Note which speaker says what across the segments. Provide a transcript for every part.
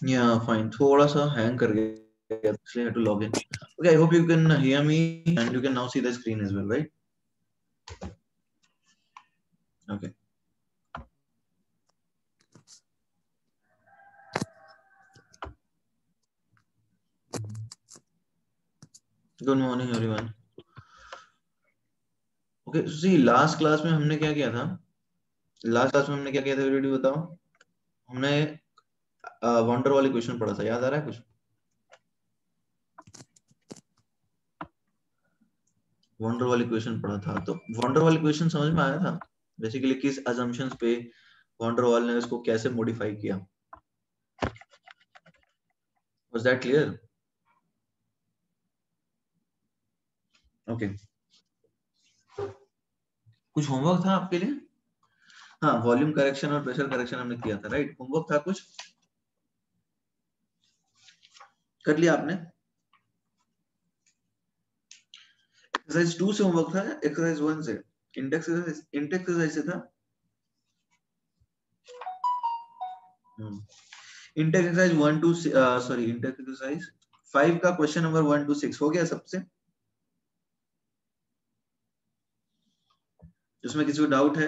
Speaker 1: Yeah, fine. थोड़ा सा hang कर गया, इसलिए I had to log in. Okay, I hope you can hear me and you can now see the screen as well, right? Okay. Good morning, everyone. Okay, so see, last class में हमने क्या किया था? Last class में हमने क्या किया था? Everybody बताओ. हमने वंडर वाली क्वेश्चन पढ़ा था, याद आ रहा है कुछ? वंडर वाली क्वेश्चन पढ़ा था, तो वंडर वाली क्वेश्चन समझ में आया था? बेसिकली किस assumptions पे वंडर वाल ने इसको कैसे मॉडिफाई किया? Was that clear? Okay. कुछ होमवर्क था आपके लिए? हाँ, वॉल्यूम करेक्शन और प्रेशर करेक्शन हमने किया था, राइट? होमवर्क था कुछ? कर लिया आपने? एक्सरसाइज 2 से होमवर्क था, एक्सरसाइज 1 से? इंडेक्स एक्सरसाइज से था? Index exercise 1 two sorry index exercise 5 का क्वेश्चन नंबर 1 टू 6 हो गया सबसे? उसमें किसी को डाउट है?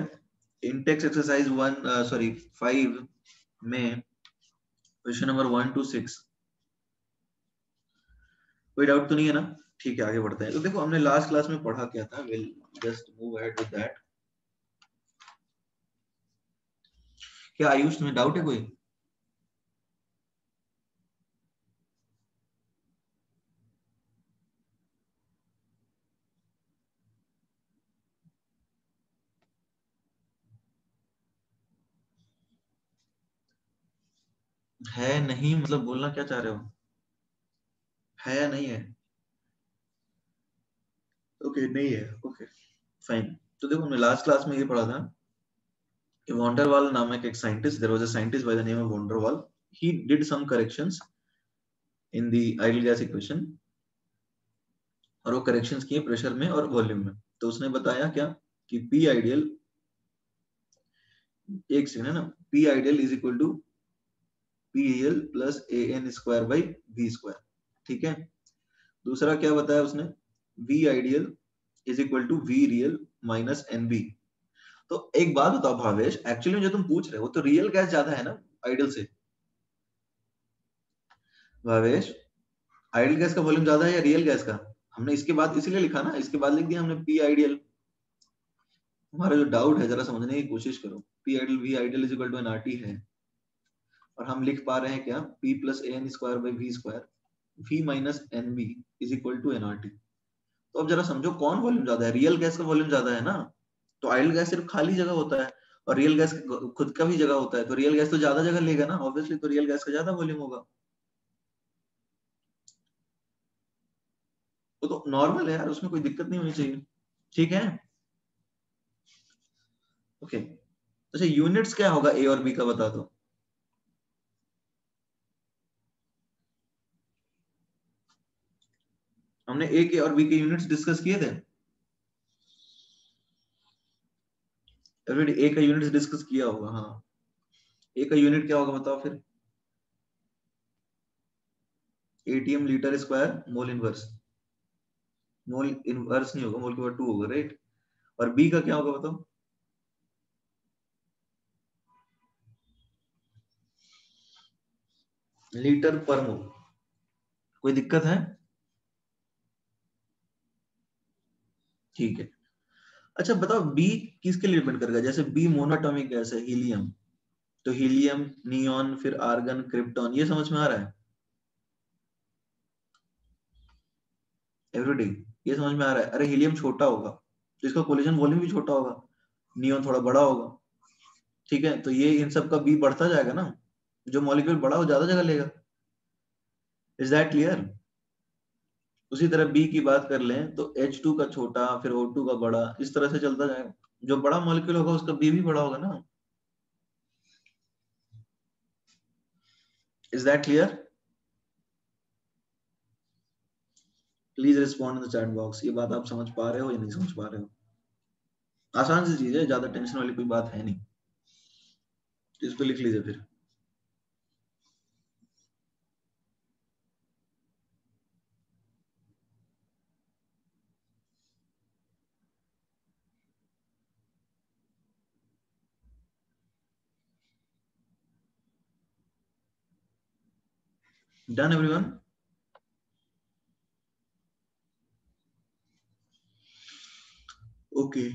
Speaker 1: इंटेक्स एक्सरसाइज 1 सॉरी 5 में क्वेश्चन नंबर 1 टू 6 कोई डाउट तो नहीं है ना? ठीक है, आगे बढ़ते हैं। तो देखो हमने लास्ट क्लास में पढ़ा क्या था, will just move ahead with that. क्या आयुष में डाउट है कोई? है नहीं मतलब बोलना क्या चाह रहे हो? है या नहीं है? ओके, नहीं है, ओके फाइन। तो देखो हमने लास्ट क्लास में ये पढ़ा था कि वॉन्डरवाल नामक एक scientist, there was a scientist by the name of van der Waals, he did some corrections in the ideal gas equation, और वो करेक्शंस किए प्रेशर में और वॉल्यूम में। तो उसने बताया क्या कि पी आइडियल, एक सेकंड है ना, P ideal is equal to P L plus A N square by V square, ठीक है। दूसरा क्या बताया उसने, V ideal is equal to V real minus N B. तो एक बात बताओ भावेश, एक्चुअली जो तुम पूछ रहे हो तो रियल गैस ज्यादा है ना आइडियल से? भावेश, आइडियल गैस का वॉल्यूम ज्यादा है या रियल गैस का? हमने इसके बाद इसलिए लिखा ना, इसके बाद लिख दिया हमने पी आइडियल। हमारा जो डाउट है जरा समझने की कोशिश करो। P ideal V ideal is equal to N R T है, और हम लिख पा रहे हैं क्या, P plus A N square by V square, V minus N B is equal to N R T. तो अब जरा समझो कौन वॉल्यूम ज्यादा है, रियल गैस का वॉल्यूम ज्यादा है ना। तो आइडियल गैस सिर्फ खाली जगह होता है, और रियल गैस खुद का भी जगह होता है, तो रियल गैस तो ज्यादा जगह लेगा ना ऑब्वियसली, तो रियल गैस का ज्यादा वॉल्यूम होगा। तो नॉर्मल है यार, उसमें कोई दिक्कत नहीं होनी चाहिए, ठीक है। ओके, अच्छा यूनिट्स क्या होगा ए और बी का बता दो। हमने ए के और बी के यूनिट्स डिस्कस किए थे ऑलरेडी। ए का यूनिट्स डिस्कस किया होगा, हाँ। ए का यूनिट क्या होगा बताओ फिर? ATM litre square mole inverse. Mole inverse नहीं होगा, मोल के बाद 2 होगा, राइट। और बी का क्या होगा बताओ? लीटर पर मोल। कोई दिक्कत है? ठीक है। अच्छा बताओ बी किसके लिए डिपेंड करेगा? जैसे बी मोनोटॉमिक गैस है, हीलियम, तो हीलियम, नियॉन, फिर आर्गन, क्रिप्टॉन, ये समझ में आ रहा है एवरीडे? ये समझ में आ रहा है? अरे हीलियम छोटा होगा तो इसका कोलिजन वॉल्यूम भी छोटा होगा, नियॉन थोड़ा बड़ा होगा, ठीक है। तो ये इन सब का बी बढ़ता जाएगा ना, जो मॉलिक्यूल बड़ा हो ज्यादा जगह लेगा। Is that clear? उसी तरह बी की बात कर लें तो H2 का छोटा, फिर O2 का बड़ा, इस तरह से चलता जाएगा। जो बड़ा मॉलिक्यूल होगा उसका बी भी बड़ा होगा ना। Is that clear? Please respond in the chat box, ये बात आप समझ पा रहे हो या नहीं समझ पा रहे हो? आसान सी चीज है, ज्यादा टेंशन वाली कोई बात है नहीं, तो इसको लिख लीजिए फिर। Done everyone? Okay,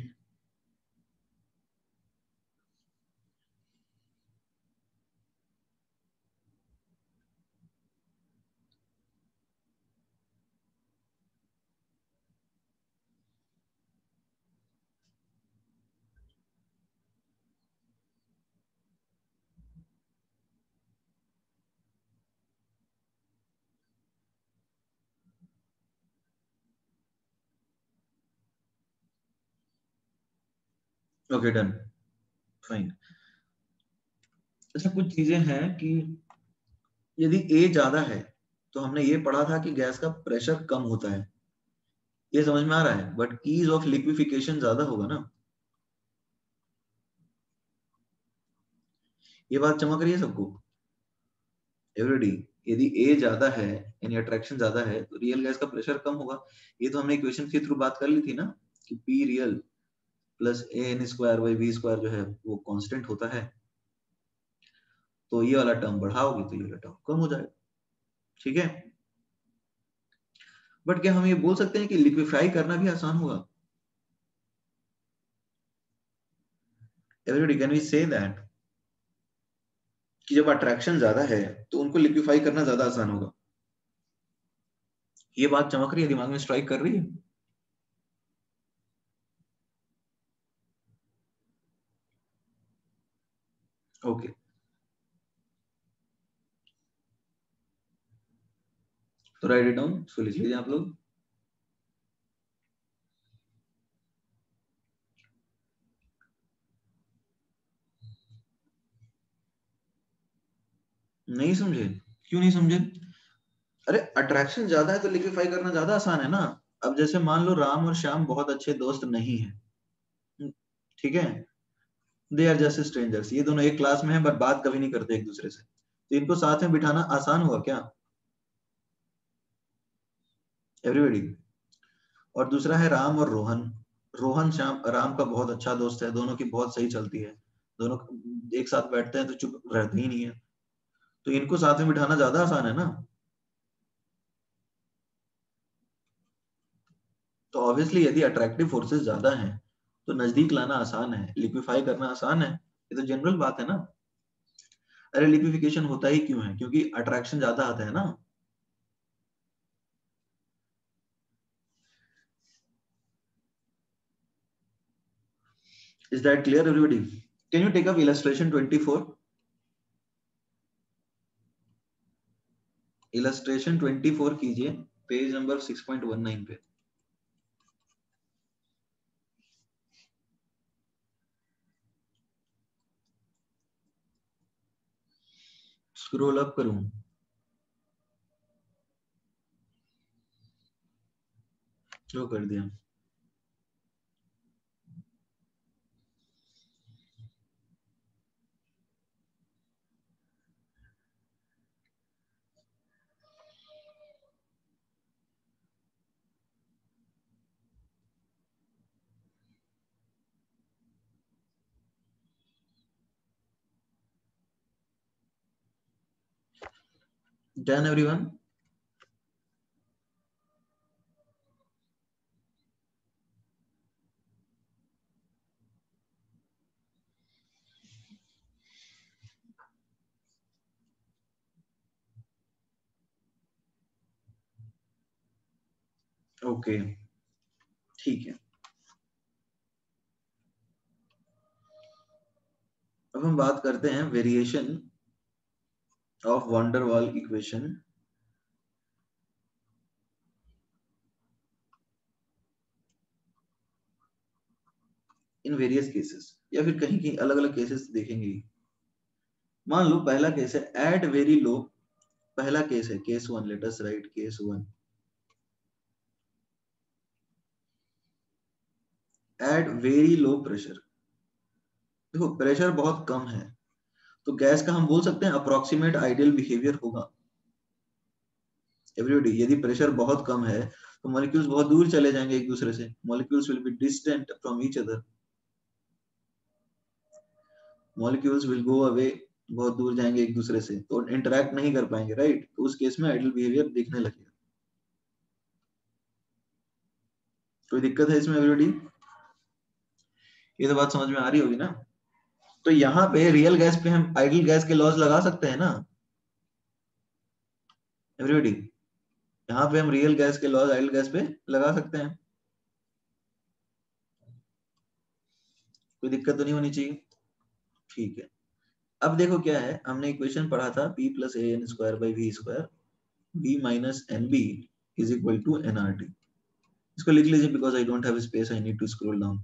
Speaker 1: okay done, fine. अच्छा, कुछ चीजें हैं कि यदि ए ज्यादा है तो हमने ये पढ़ा था कि गैस का प्रेशर कम होता है, ये समझ में आ रहा है, बट ईज ऑफ लिक्विफिकेशन ज्यादा होगा ना, ये बात चमक रही है सबको? एवरीडी, यदि ए ज्यादा है यानी अट्रैक्शन ज्यादा है तो रियल गैस का प्रेशर कम होगा। ये तो हमने इक्वेशन के थ्रू बात कर ली थी ना कि P real plus A N square by V square जो है वो कांस्टेंट होता है, तो ये वाला टर्म बढ़ाओगे तो ये वाला टर्म कम हो जाएगा, ठीक है। बट क्या हम ये बोल सकते हैं कि लिक्विफाई करना भी आसान होगा? Everybody, can we say that कि जब अट्रैक्शन ज्यादा है तो उनको लिक्विफाई करना ज्यादा आसान होगा? ये बात चमक रही है, दिमाग में स्ट्राइक कर रही है? ओके, तो राइट इट डाउन, सो लिख लीजिए आप लोग। नहीं समझे? क्यों नहीं समझे? अरे अट्रैक्शन ज्यादा है तो लिक्विफाई करना ज्यादा आसान है ना। अब जैसे मान लो राम और श्याम बहुत अच्छे दोस्त नहीं है, ठीक है, दे आर जस्ट स्ट्रेंजर्स, ये दोनों एक क्लास में है बट बात कभी नहीं करते एक दूसरे से, तो इनको साथ में बिठाना आसान हुआ क्या? एवरीबॉडी। और दूसरा है राम और रोहन, रोहन श्याम राम का बहुत अच्छा दोस्त है, दोनों की बहुत सही चलती है, दोनों एक साथ बैठते हैं तो चुप रहते ही नहीं है, तो इनको साथ में बिठाना ज्यादा आसान है ना। तो ऑब्वियसली यदि अट्रैक्टिव फोर्सेस ज्यादा हैं तो नजदीक लाना आसान है, लिक्विफाई करना आसान है, ये तो जनरल बात है ना। अरे लिक्विफिकेशन होता ही क्यों है? क्योंकि अट्रैक्शन ज्यादा आता है ना। Is that clear everybody? Can you take up illustration 24? Illustration 24 कीजिए, पेज नंबर 6.19 पे स्क्रॉल अप करूं? जो कर दिया। Done everyone? ओके, ठीक है। अब हम बात करते हैं वेरिएशन ऑफ वंडर वाल इक्वेशन इन वेरियस केसेस, या फिर कहीं कहीं अलग अलग केसेस देखेंगे। मान लो पहला केस है एट वेरी लो, पहला केस है case one, let us write case one. At very low pressure, देखो प्रेशर बहुत कम है तो गैस का हम बोल सकते हैं अप्रोक्सीमेट आइडियल बिहेवियर होगा। एवरीबॉडी, यदि प्रेशर बहुत कम है तो मॉलिक्यूल्स बहुत दूर चले जाएंगे एक दूसरे से, molecules will be distant from each other, molecules will go away बहुत दूर जाएंगे एक दूसरे से तो इंटरेक्ट नहीं कर पाएंगे, राइट? तो उस केस में आइडल बिहेवियर दिखने लगेगा। कोई दिक्कत है इसमें एवरीबॉडी? ये तो बात समझ में आ रही होगी ना? तो यहाँ पे रियल गैस पे हम आइडल गैस के लॉज लगा सकते हैं ना एवरीबॉडी? यहाँ पे हम रियल गैस के लॉज आइडल गैस पे लगा सकते हैं, कोई दिक्कत तो नहीं होनी चाहिए। ठीक है, अब देखो क्या है, हमने इक्वेशन पढ़ा था p plus A N square by V square b minus N B is equal to N R T. इसको लिख लीजिए, because I don't have space, I need to scroll down.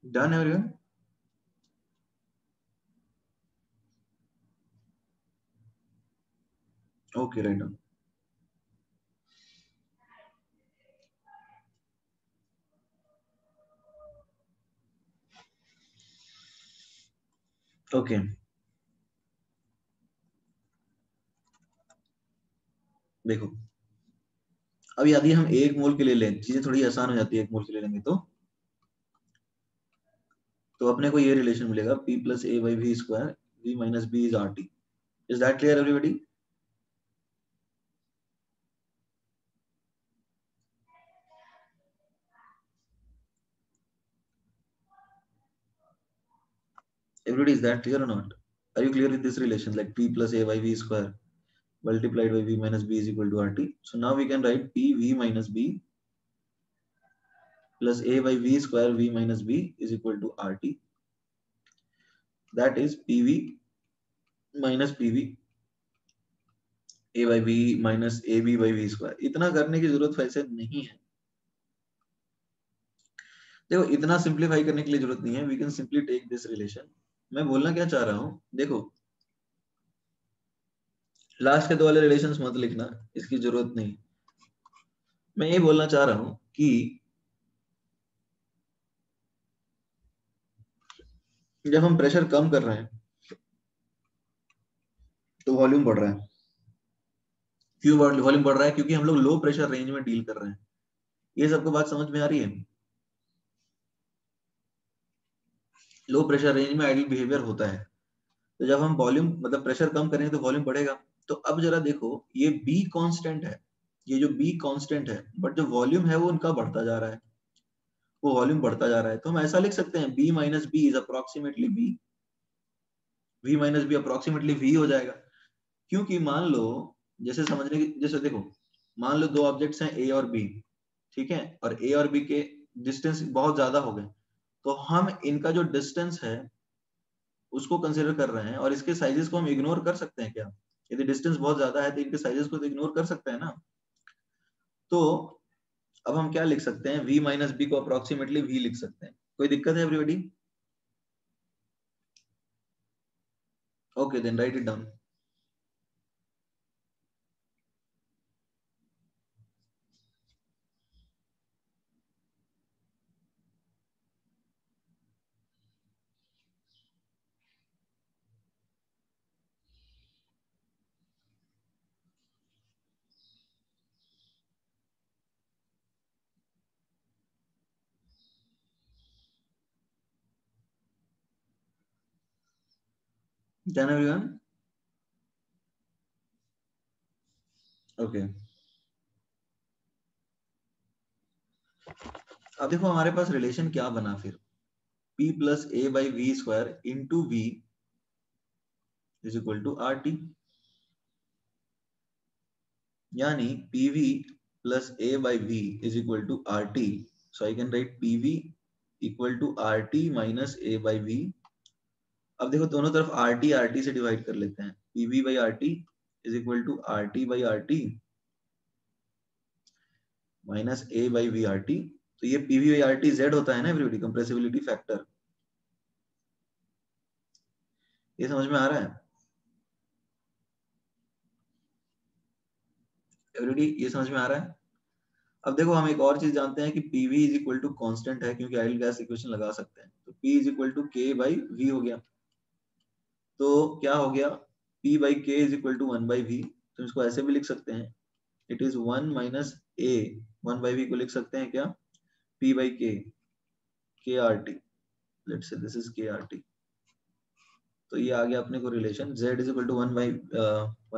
Speaker 1: Done everyone? Okay, write down. Okay, देखो अब यदि हम एक मोल के लिए लें, चीजें थोड़ी आसान हो जाती है, एक मोल के लिए लेंगे तो अपने को ये रिलेशन मिलेगा p plus A by V square v minus B is R T. Is that clear everybody? Everybody, is that clear or not? Are you clear with this relation, like p plus a by v square multiplied by v minus b is equal to rt? So now we can write p v minus b plus a by v square v minus b is equal to rt. That is pv minus pv a by b minus ab by v square. इतना करने की जरूरत वैसे नहीं है, देखो इतना simplify करने के लिए जरूरत नहीं है, we can simply take this relation. मैं बोलना क्या चाह रहा हूं, देखो लास्ट के दो वाले रिलेशंस मत लिखना, इसकी जरूरत नहीं। मैं ये बोलना चाह रहा हूं कि जब हम प्रेशर कम कर रहे हैं तो वॉल्यूम बढ़ रहा है। क्यों वॉल्यूम बढ़ रहा है? क्योंकि हम लोग लो प्रेशर रेंज में डील कर रहे हैं। ये सबको बात समझ में आ रही है? लो प्रेशर रेंज में आइडल बिहेवियर होता है, तो जब हम वॉल्यूम मतलब प्रेशर कम करेंगे तो वॉल्यूम बढ़ेगा। तो अब जरा देखो, ये बी कांस्टेंट है, ये जो बी कांस्टेंट है, बट जो वॉल्यूम है वो उनका बढ़ता जा रहा है, वो वॉल्यूम बढ़ता जा रहा है। तो हम ऐसा लिख सकते हैं B minus B is approximately B, V minus B approximately V हो जाएगा। क्योंकि मान लो, जैसे समझने की, जैसे देखो मान लो दो ऑब्जेक्ट्स हैं ए और बी, ठीक है, और ए और बी के डिस्टेंस बहुत ज्यादा हो गए, तो हम इनका जो डिस्टेंस है उसको कंसिडर कर रहे हैं, और इसके साइजेस को हम इग्नोर कर सकते हैं क्या? यदि डिस्टेंस बहुत ज्यादा है तो इनके साइजेस को तो इग्नोर कर सकते हैं ना। तो अब हम क्या लिख सकते हैं, v माइनस बी को अप्रोक्सीमेटली v लिख सकते हैं। कोई दिक्कत है everybody? Okay, then write it down. Done everyone? Okay, अब देखो हमारे पास रिलेशन क्या बना फिर, p plus A by V square into V is equal to R T, यानी pv plus a by v is equal to R T. So I can write PV equal to RT minus A by V. अब देखो दोनों तरफ RT से divide कर लेते हैं. PV by RT is equal to RT by RT minus A by VRT. तो ये PV by RT Z होता है ना एवरीबॉडी, कंप्रेसिबिलिटी फैक्टर. ये समझ में आ रहा है एवरीबॉडी? ये समझ में आ रहा है? अब देखो हम एक और चीज जानते हैं कि PV is equal to constant है, क्योंकि आइडियल गैस इक्वेशन लगा सकते हैं. तो P is equal to K by V हो गया. तो क्या हो गया? P by K is equal to 1 by V. तो इसको ऐसे भी लिख सकते हैं, it is 1 minus A. 1 by V को लिख सकते हैं क्या? P by K, KRT. Let's say this is KRT. तो ये आ गया अपने को relation Z is equal to 1 by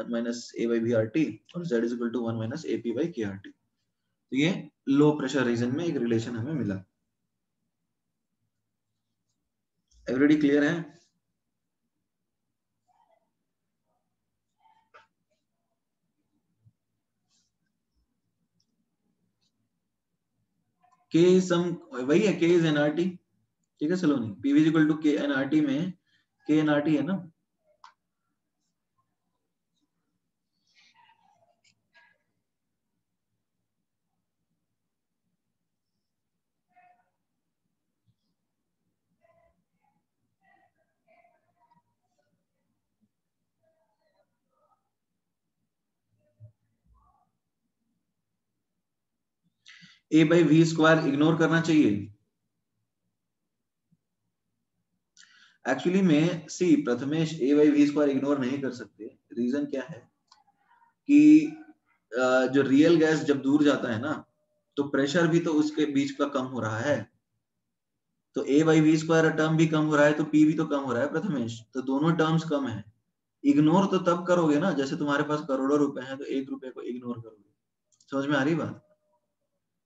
Speaker 1: 1 minus A by VRT और Z is equal to 1 minus AP by KRT. तो ये लो प्रेशर रीजन में एक रिलेशन हमें मिला. एवरीबॉडी क्लियर है? K सम वही है, K इज NRT. ठीक है Saloni, PV equal to K NRT में K NRT है ना. A by V square ignore करना चाहिए. एक्चुअली में see Prathamesh A by V square ignore नहीं कर सकते. रीजन क्या है कि जो रियल गैस जब दूर जाता है ना, तो प्रेशर भी तो उसके बीच का कम हो रहा है. तो A by V square term भी कम हो रहा है, तो P भी तो कम हो रहा है प्रथमेश. तो दोनों टर्म्स कम है. इग्नोर तो तब करोगे ना जैसे तुम्हारे पास करोड़ों रुपए हैं, तो 1 रुपए को इग्नोर करोगे. समझ में आ रही बात?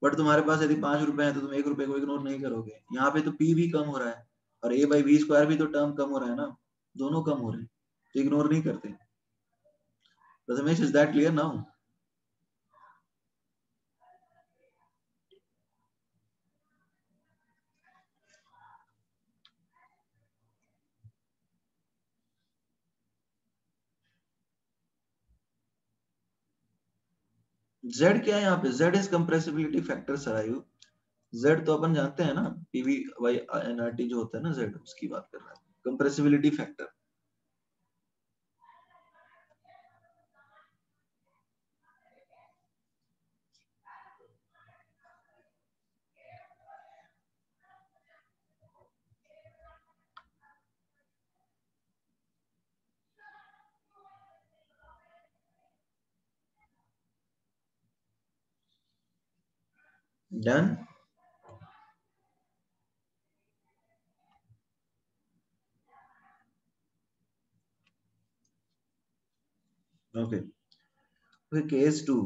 Speaker 1: बट तुम्हारे पास यदि 5 रुपए हैं तो तुम 1 रुपए को इग्नोर नहीं करोगे. यहाँ पे तो P भी कम हो रहा है और A बाई V स्क्वायर भी तो टर्म कम हो रहा है ना. दोनों कम हो रहे हैं तो इग्नोर नहीं करते. Prathamesh, is that clear now? Z क्या है यहाँ पे? Z is compressibility factor Sarayu. Z तो अपन जानते हैं ना, PV बाई NRT जो होता है ना Z, उसकी बात कर रहा है. Compressibility factor. Done. Okay. Case 2.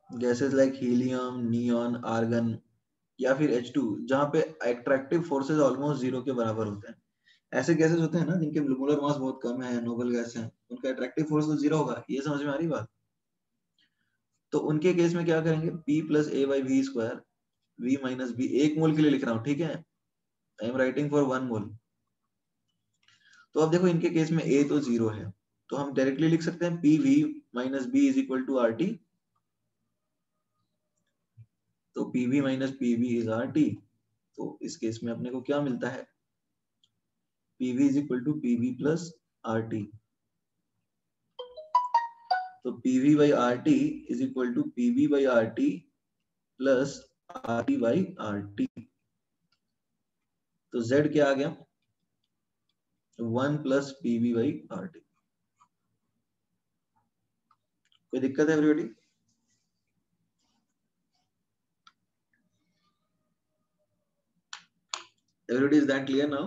Speaker 1: Gases like helium, neon, argon या फिर H2, जहां पे एट्रैक्टिव फोर्सेस ऑलमोस्ट जीरो के बराबर होते हैं. ऐसे गैसेस होते हैं ना जिनके मोलर मास बहुत कम है, नोबल गैस है, उनका एट्रैक्टिव फोर्स तो जीरो होगा. ये समझ में आ रही बात? तो उनके केस में क्या करेंगे? P plus A by V square, V minus B. 1 मोल के लिए लिख रहा हूँ, ठीक है? आई एम राइटिंग फॉर 1 मोल. तो अब देखो इनके केस में A तो जीरो है, तो हम डायरेक्टली लिख सकते हैं PV minus B is equal to RT. तो PV minus PV is RT. तो इस केस में अपने को क्या मिलता है? PV is equal to PV plus RT. तो PV by RT is equal to PV by RT plus RT by RT. तो Z क्या आ गया? 1 प्लस PV बाई RT. कोई दिक्कत है everybody? Everybody, is that clear now?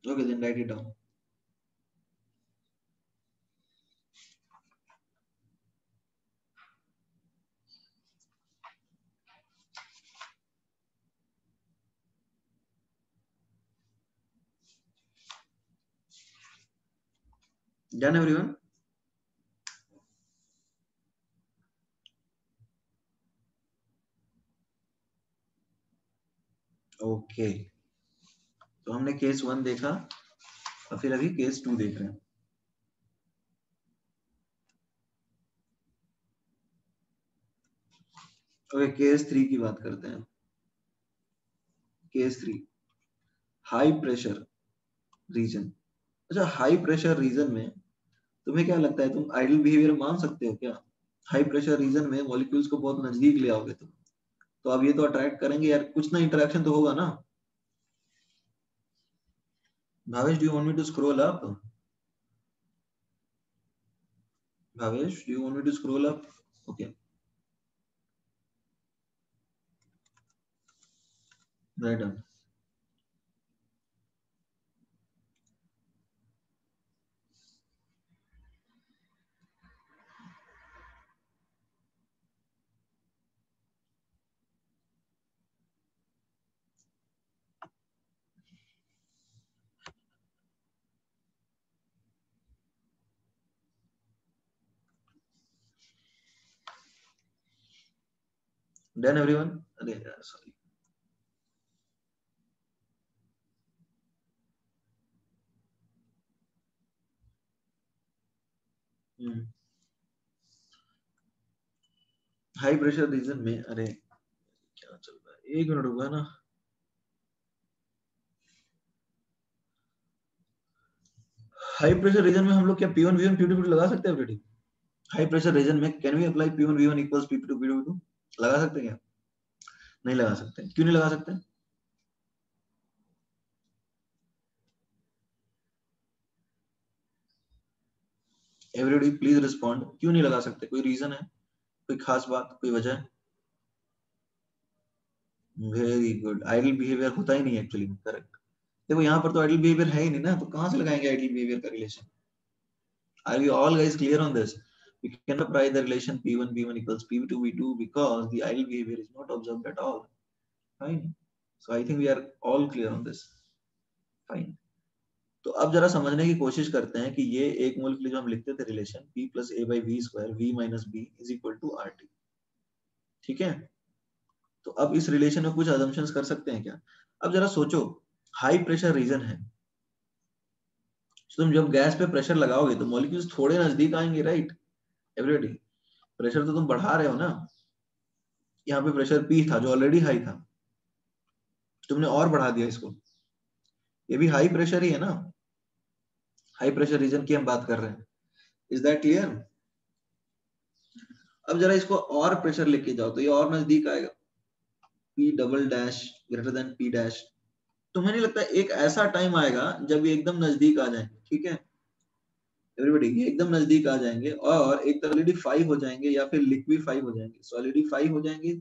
Speaker 1: Okay, then write it down. Done, everyone? Okay, तो हमने case 1 देखा और फिर अभी केस 2 देख रहे हैं। ओके, केस 3 की बात करते हैं। Case 3, high pressure reason. अच्छा, हाई प्रेशर रीजन में तुम्हें क्या लगता है, तुम आइडल बिहेवियर मान सकते हो क्या? हाई प्रेशर रीजन में मॉलिक्यूल्स को बहुत नजदीक ले आओगे तुम, तो अब ये तो अट्रैक्ट करेंगे यार, कुछ ना इंटरेक्शन तो होगा ना। Bhavesh, do you want me to scroll up? Bhavesh, do you want me to scroll up? Okay, right done. Done everyone? अरे यार सॉरी। हाई प्रेशर रीजन में, अरे क्या चल रहा है, एक मिनट रुका ना। हाई प्रेशर रीजन में हम लोग क्या P1 V1 P2 P2 लगा सकते हैं ऑलरेडी? हाई प्रेशर रीजन में can we apply P1 V1 equals P2 P2? लगा सकते हैं क्या? नहीं लगा सकते। क्यों नहीं लगा सकते? एवरीबॉडी प्लीज रिस्पॉन्ड, क्यों नहीं लगा सकते? कोई रीजन है, कोई खास बात, कोई वजह? वेरी गुड, आइडल बिहेवियर होता ही नहीं एक्चुअली में, करेक्ट। देखो यहाँ पर तो आइडल बिहेवियर है ही नहीं ना, तो कहाँ से लगाएंगे आइडल बिहेवियर का relation? Are you all guys clear on this? We can apply the relation P1 V1 equals P2 V2 because the idle behavior is not observed at all. Fine. So I think we are all clear on this. Fine. तो अब जरा समझने की कोशिश करते हैं कि ये एक मोल के लिए जो हम लिखते थे relation P plus A by V square V minus B is equal to RT, ठीक है? तो अब इस रिलेशन में कुछ assumptions कर सकते हैं क्या? अब जरा सोचो, हाई प्रेशर रीजन है, तो तुम जब गैस पे प्रेशर लगाओगे तो मॉलिक्यूल्स थोड़े नजदीक आएंगे, राइट? एवरीबॉडी, प्रेशर तो तुम बढ़ा रहे हो ना। यहाँ पे प्रेशर P था जो ऑलरेडी हाई था, तुमने और बढ़ा दिया इसको, ये भी हाई प्रेशर ही है ना। हाई प्रेशर रीजन की हम बात कर रहे हैं। Is that clear? अब जरा इसको और प्रेशर लेके जाओ तो ये और नजदीक आएगा, P double dash greater than P dash. तुम्हें नहीं लगता एक ऐसा टाइम आएगा जब ये एकदम नजदीक आ जाएंगे, ठीक है एवरीबॉडी, ये एकदम नजदीक आ जाएंगे और एक सॉलिडिफाई हो जाएंगे या फिर लिक्विफाई हो जाएंगे। सॉलिडिफाई हो जाएंगे,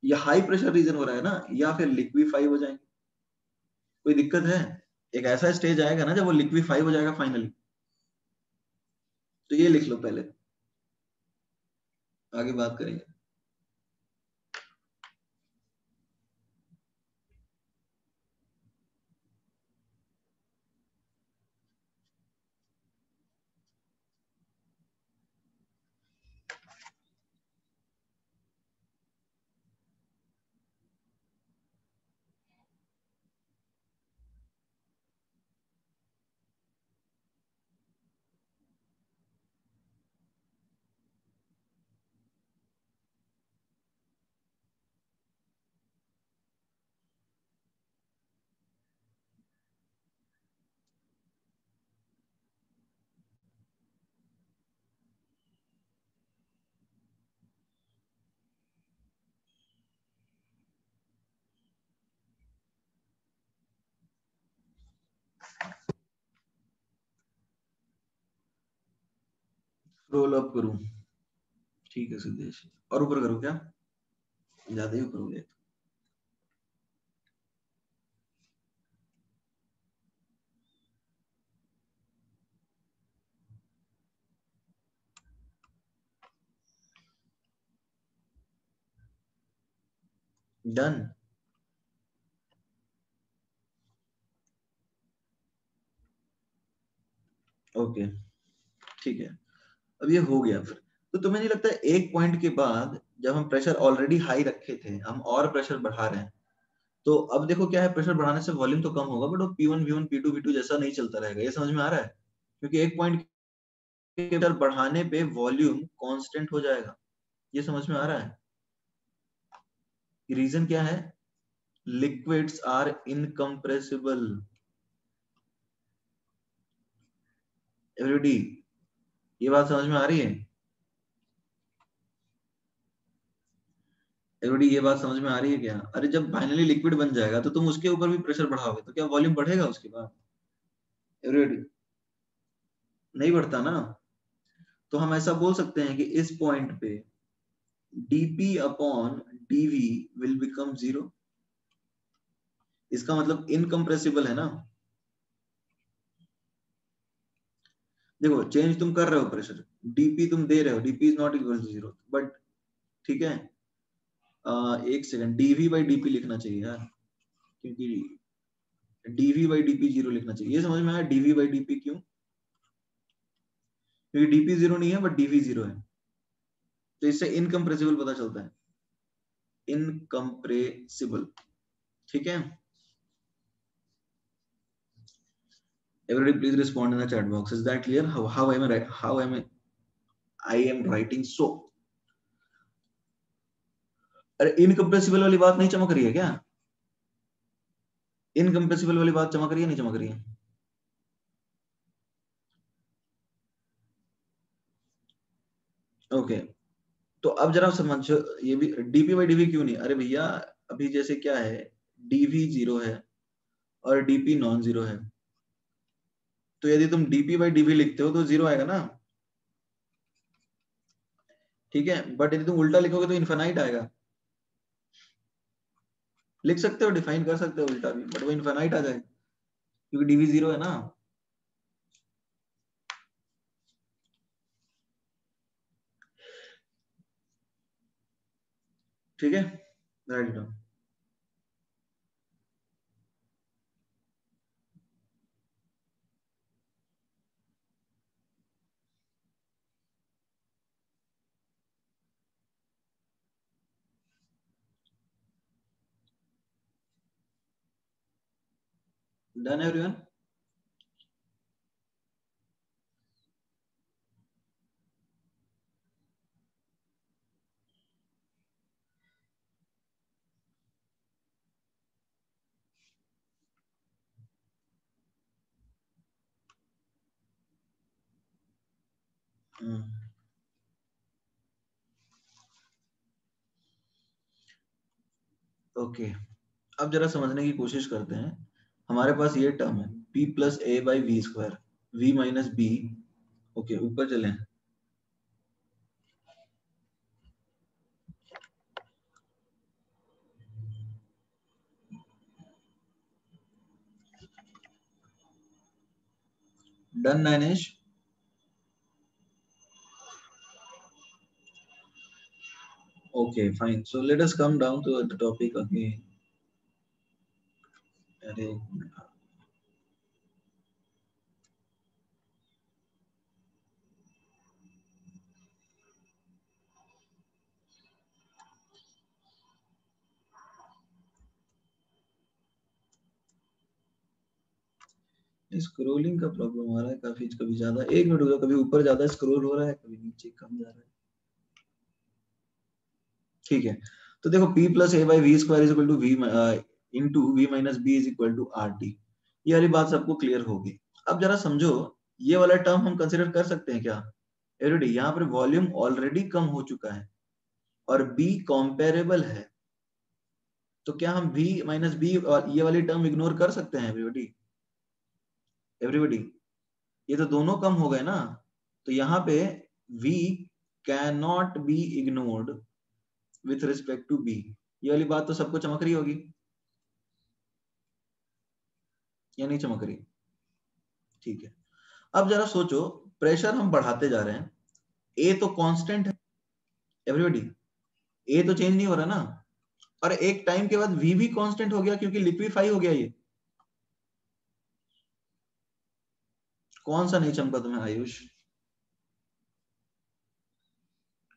Speaker 1: या हाई प्रेशर रीजन हो रहा है ना, या फिर लिक्विफाई हो जाएंगे। कोई दिक्कत है? एक ऐसा स्टेज आएगा ना जब वो लिक्विफाई हो जाएगा फाइनली। तो ये लिख लो पहले, आगे बात करेंगे। रोल अप करूं? ठीक है सिद्धेश, और ऊपर करूं क्या? ज्यादा ही ऊपर हो गया। डन। ओके ठीक है, अब ये हो गया। फिर तो तुम्हें नहीं लगता एक पॉइंट के बाद जब हम प्रेशर ऑलरेडी हाई रखे थे, हम और प्रेशर बढ़ा रहे हैं, तो अब देखो क्या है, प्रेशर बढ़ाने से वॉल्यूम तो कम होगा, बट वो P1 V1 P2 V2 जैसा नहीं चलता रहेगा। ये समझ में आ रहा है? क्योंकि एक पॉइंट के अंदर बढ़ाने पे वॉल्यूम कांस्टेंट हो जाएगा। ये समझ में आ रहा है? रीजन क्या है? Liquids are incompressible. एवरीबॉडी ये बात समझ में आ रही है? एवरीबॉडी ये बात समझ में आ रही है क्या? अरे जब फाइनली लिक्विड बन जाएगा तो तुम उसके ऊपर भी प्रेशर बढ़ाओगे तो क्या वॉल्यूम बढ़ेगा उसके बाद? एवरीबॉडी नहीं बढ़ता ना। तो हम ऐसा बोल सकते हैं कि इस पॉइंट पे dp upon dv will become 0। इसका मतलब इनकम्प्रेसिबल है ना। देखो चेंज तुम कर रहे हो प्रेशर, dp तुम दे रहे हो, dp is not equal to 0, but ठीक है, एक सेकंड, dv बाई dp लिखना चाहिए यार, क्योंकि dv बाई dp 0 लिखना चाहिए। ये समझ में आया dv बाई dp क्यों? क्योंकि dp 0 नहीं है बट dv 0 है, तो इससे इनकम्प्रेसिबल पता चलता है, इनकम्प्रेसिबल। ठीक है, everybody please respond in the chat box. Is that clear? How am I, how am I am writing so? अरे इनकम्प्रेसिबल वाली बात नहीं चमक रही है क्या? इनकम्प्रेसिबल वाली बात चमक रही है नहीं चमक रही है? ओके तो अब जरा समझो, ये भी dp बाई dv क्यों नहीं? अरे भैया अभी जैसे क्या है, dv 0 है और dp नॉन जीरो है, तो यदि तुम dp बाई dv लिखते हो तो 0 आएगा ना। ठीक है, बट यदि तुम उल्टा लिखोगे तो इनफाइनाइट आएगा। लिख सकते हो, डिफाइन कर सकते हो उल्टा भी, बट वो इनफाइनाइट आ जाएगा क्योंकि dv 0 है ना। ठीक है, right down. Done everyone? Okay अब जरा समझने की कोशिश करते हैं। हमारे पास ये टर्म है p plus A by V square, v minus B. Okay ऊपर चलें। Done Nainesh? Okay fine, so let us come down to the topic again. अरे स्क्रोलिंग का प्रॉब्लम आ रहा है काफी, कभी ज्यादा, एक मिनट रुको, कभी ऊपर ज्यादा स्क्रॉल हो रहा है, कभी नीचे कम जा रहा है। ठीक है, तो देखो p plus A by V square is equal to V into V minus B is equal to R T. ये वाली बात सबको क्लियर होगी। अब जरा समझो, ये वाला टर्म हम कंसिडर कर सकते हैं क्या? एवरीडी यहाँ पर वॉल्यूम ऑलरेडी कम हो चुका है और b कॉम्पेरेबल है, तो क्या हम v माइनस बी और ये वाली टर्म इग्नोर कर सकते हैं? एवरीबॉडी एवरीबॉडी ये तो दोनों कम हो गए ना, तो यहाँ पे v can not be ignored with respect to b। ये वाली बात तो सबको चमक रही होगी या नहीं चमक रही? ठीक है, अब जरा सोचो, प्रेशर हम बढ़ाते जा रहे हैं, ए तो कांस्टेंट है एवरीबॉडी, ए तो चेंज नहीं हो रहा ना, और एक टाइम के बाद V भी कांस्टेंट हो गया क्योंकि लिक्विफाई हो गया ये। कौन सा नहीं चमका तुम्हें आयुष?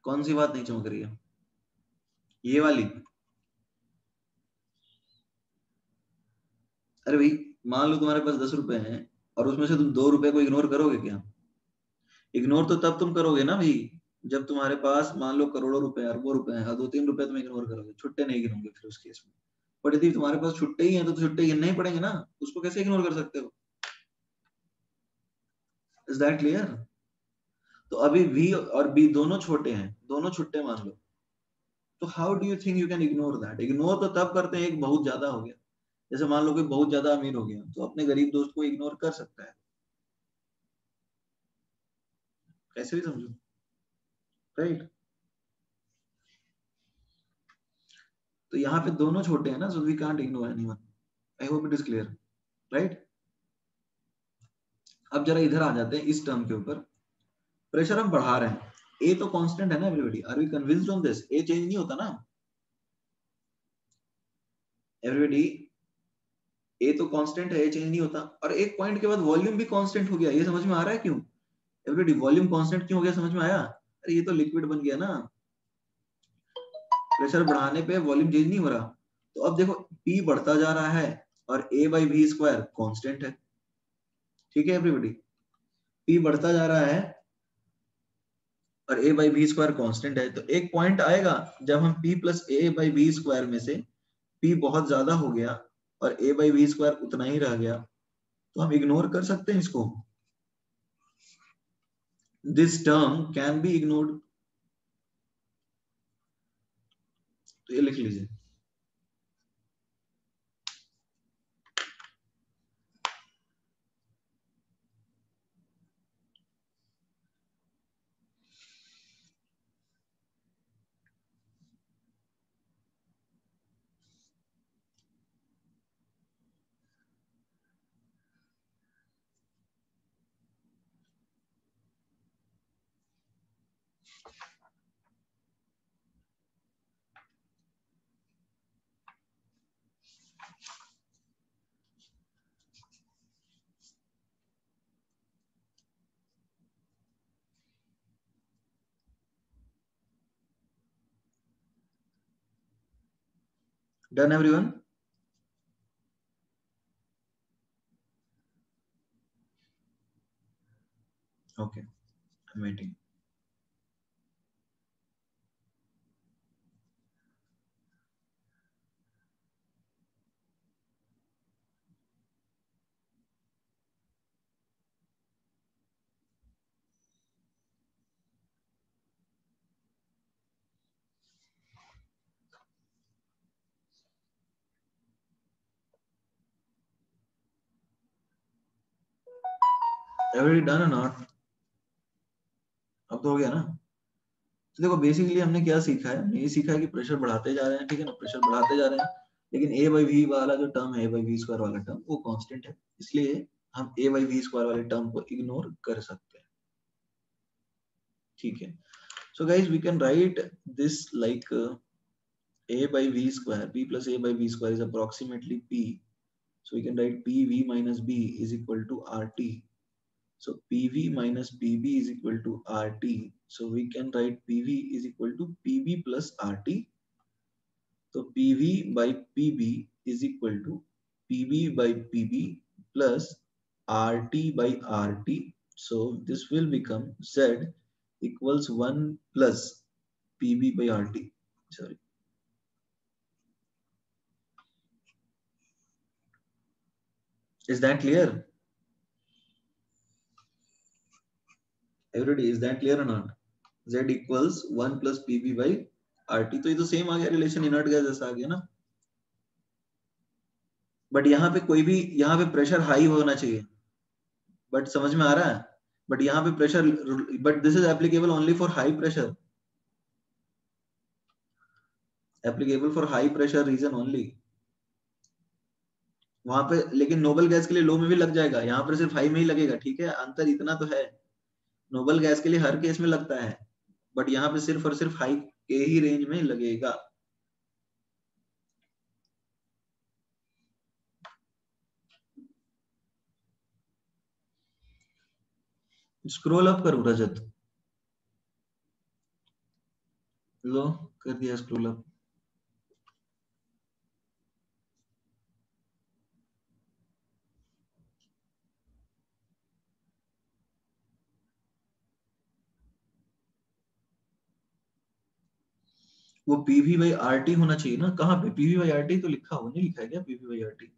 Speaker 1: कौन सी बात नहीं चमक रही है? ये वाली? अरे भाई मान लो तुम्हारे पास 10 रुपए हैं और उसमें से तुम 2 रुपए को इग्नोर करोगे क्या? इग्नोर तो तब तुम करोगे ना भाई जब तुम्हारे पास मान लो करोड़ों रुपए अरबों रुपए हैं, 2-3 रुपए तुम इग्नोर करोगे, छुट्टे नहीं गिनोगे फिर उस केस में। बट यदि तुम्हारे पास छुट्टे ही हैं तो छुट्टे गिनने ही पड़ेंगे ना, उसको कैसे इग्नोर कर सकते हो? Is that clear? तो अभी V और B दोनों छोटे हैं, दोनों छुट्टे मान लो, तो how do you think you can ignore that? Ignore तो तब करते हैं एक बहुत ज्यादा हो गया, जैसे मान लो कोई बहुत ज्यादा अमीर हो गया तो अपने गरीब दोस्त को इग्नोर कर सकता है, कैसे भी समझो, राइट? तो यहाँ पे दोनों छोटे हैं ना, so we can't ignore anyone. I hope it is clear, right? अब जरा इधर आ जाते हैं इस टर्म के ऊपर। प्रेशर हम बढ़ा रहे हैं, ए तो कांस्टेंट है ना everybody, are we convinced on this? A change नहीं होता ना एवरीबॉडी, ए तो कांस्टेंट है, ए चेंज नहीं होता, और एक पॉइंट के बाद वॉल्यूम भी कांस्टेंट हो गया। ये समझ में आ रहा है क्यों एवरीबॉडी? वॉल्यूम कांस्टेंट क्यों हो गया, समझ में आया? अरे ये तो लिक्विड बन गया ना, प्रेशर बढ़ाने पे वॉल्यूम चेंज नहीं हो रहा। तो अब देखो P बढ़ता जा रहा है और A by V square constant है, ठीक है एवरीबॉडी? P बढ़ता जा रहा है और A by V square constant है, तो एक पॉइंट आएगा जब हम P plus A by V square में से P बहुत ज्यादा हो गया और A बाई वी स्क्वायर उतना ही रह गया, तो हम इग्नोर कर सकते हैं इसको। This term can be ignored, तो ये लिख लीजिए। Done everyone? Okay, I am waiting. Everybody done और नॉट? अब तो हो गया ना? तो देखो बेसिकली हमने क्या सीखा है, हमने ये सीखा है कि प्रेशर बढ़ाते जा रहे हैं, ठीक है ना, प्रेशर बढ़ाते जा रहे हैं, लेकिन ए बाई वी वाला जो टर्म है, ए बाई वी स्क्वायर वाला टर्म, वो कांस्टेंट है, इसलिए हम ए बाई वी स्क्वायर वाले टर्म को इग्नोर कर सकते हैं, ठीक है? So guys we can write this like a by v square, p plus a by v square is approximately p, so we can write pv minus b is equal to rt. So PV minus PB is equal to RT. So we can write PV is equal to PB plus RT. So PV by PB is equal to PB by PB plus RT by RT. So this will become Z equals 1 plus PB by RT. Sorry. Is that clear? Everybody, is that clear or not? Z equals 1 plus PB by RT. तो ये तो same आ गया, relation inert gas जैसा आ गया ना। But यहाँ पे कोई भी, यहाँ पे प्रेशर हाई होना चाहिए, बट समझ में आ रहा है? बट यहाँ पे pressure, but this is applicable only for high pressure, applicable for high pressure reason only. वहां पे लेकिन नोबल गैस के लिए लो में भी लग जाएगा, यहाँ पर सिर्फ हाई में ही लगेगा, ठीक है? अंतर इतना तो है, नोबल गैस के लिए हर केस में लगता है, बट यहाँ पे सिर्फ और सिर्फ हाई के ही रेंज में लगेगा। स्क्रॉल अप करूं रजत? लो, कर दिया स्क्रॉल अप। वो पीवी बाई आरटी होना चाहिए ना, कहाँ पे पीवी बाई आरटी तो लिखा हो, नहीं लिखा है क्या पीवी बाई आरटी?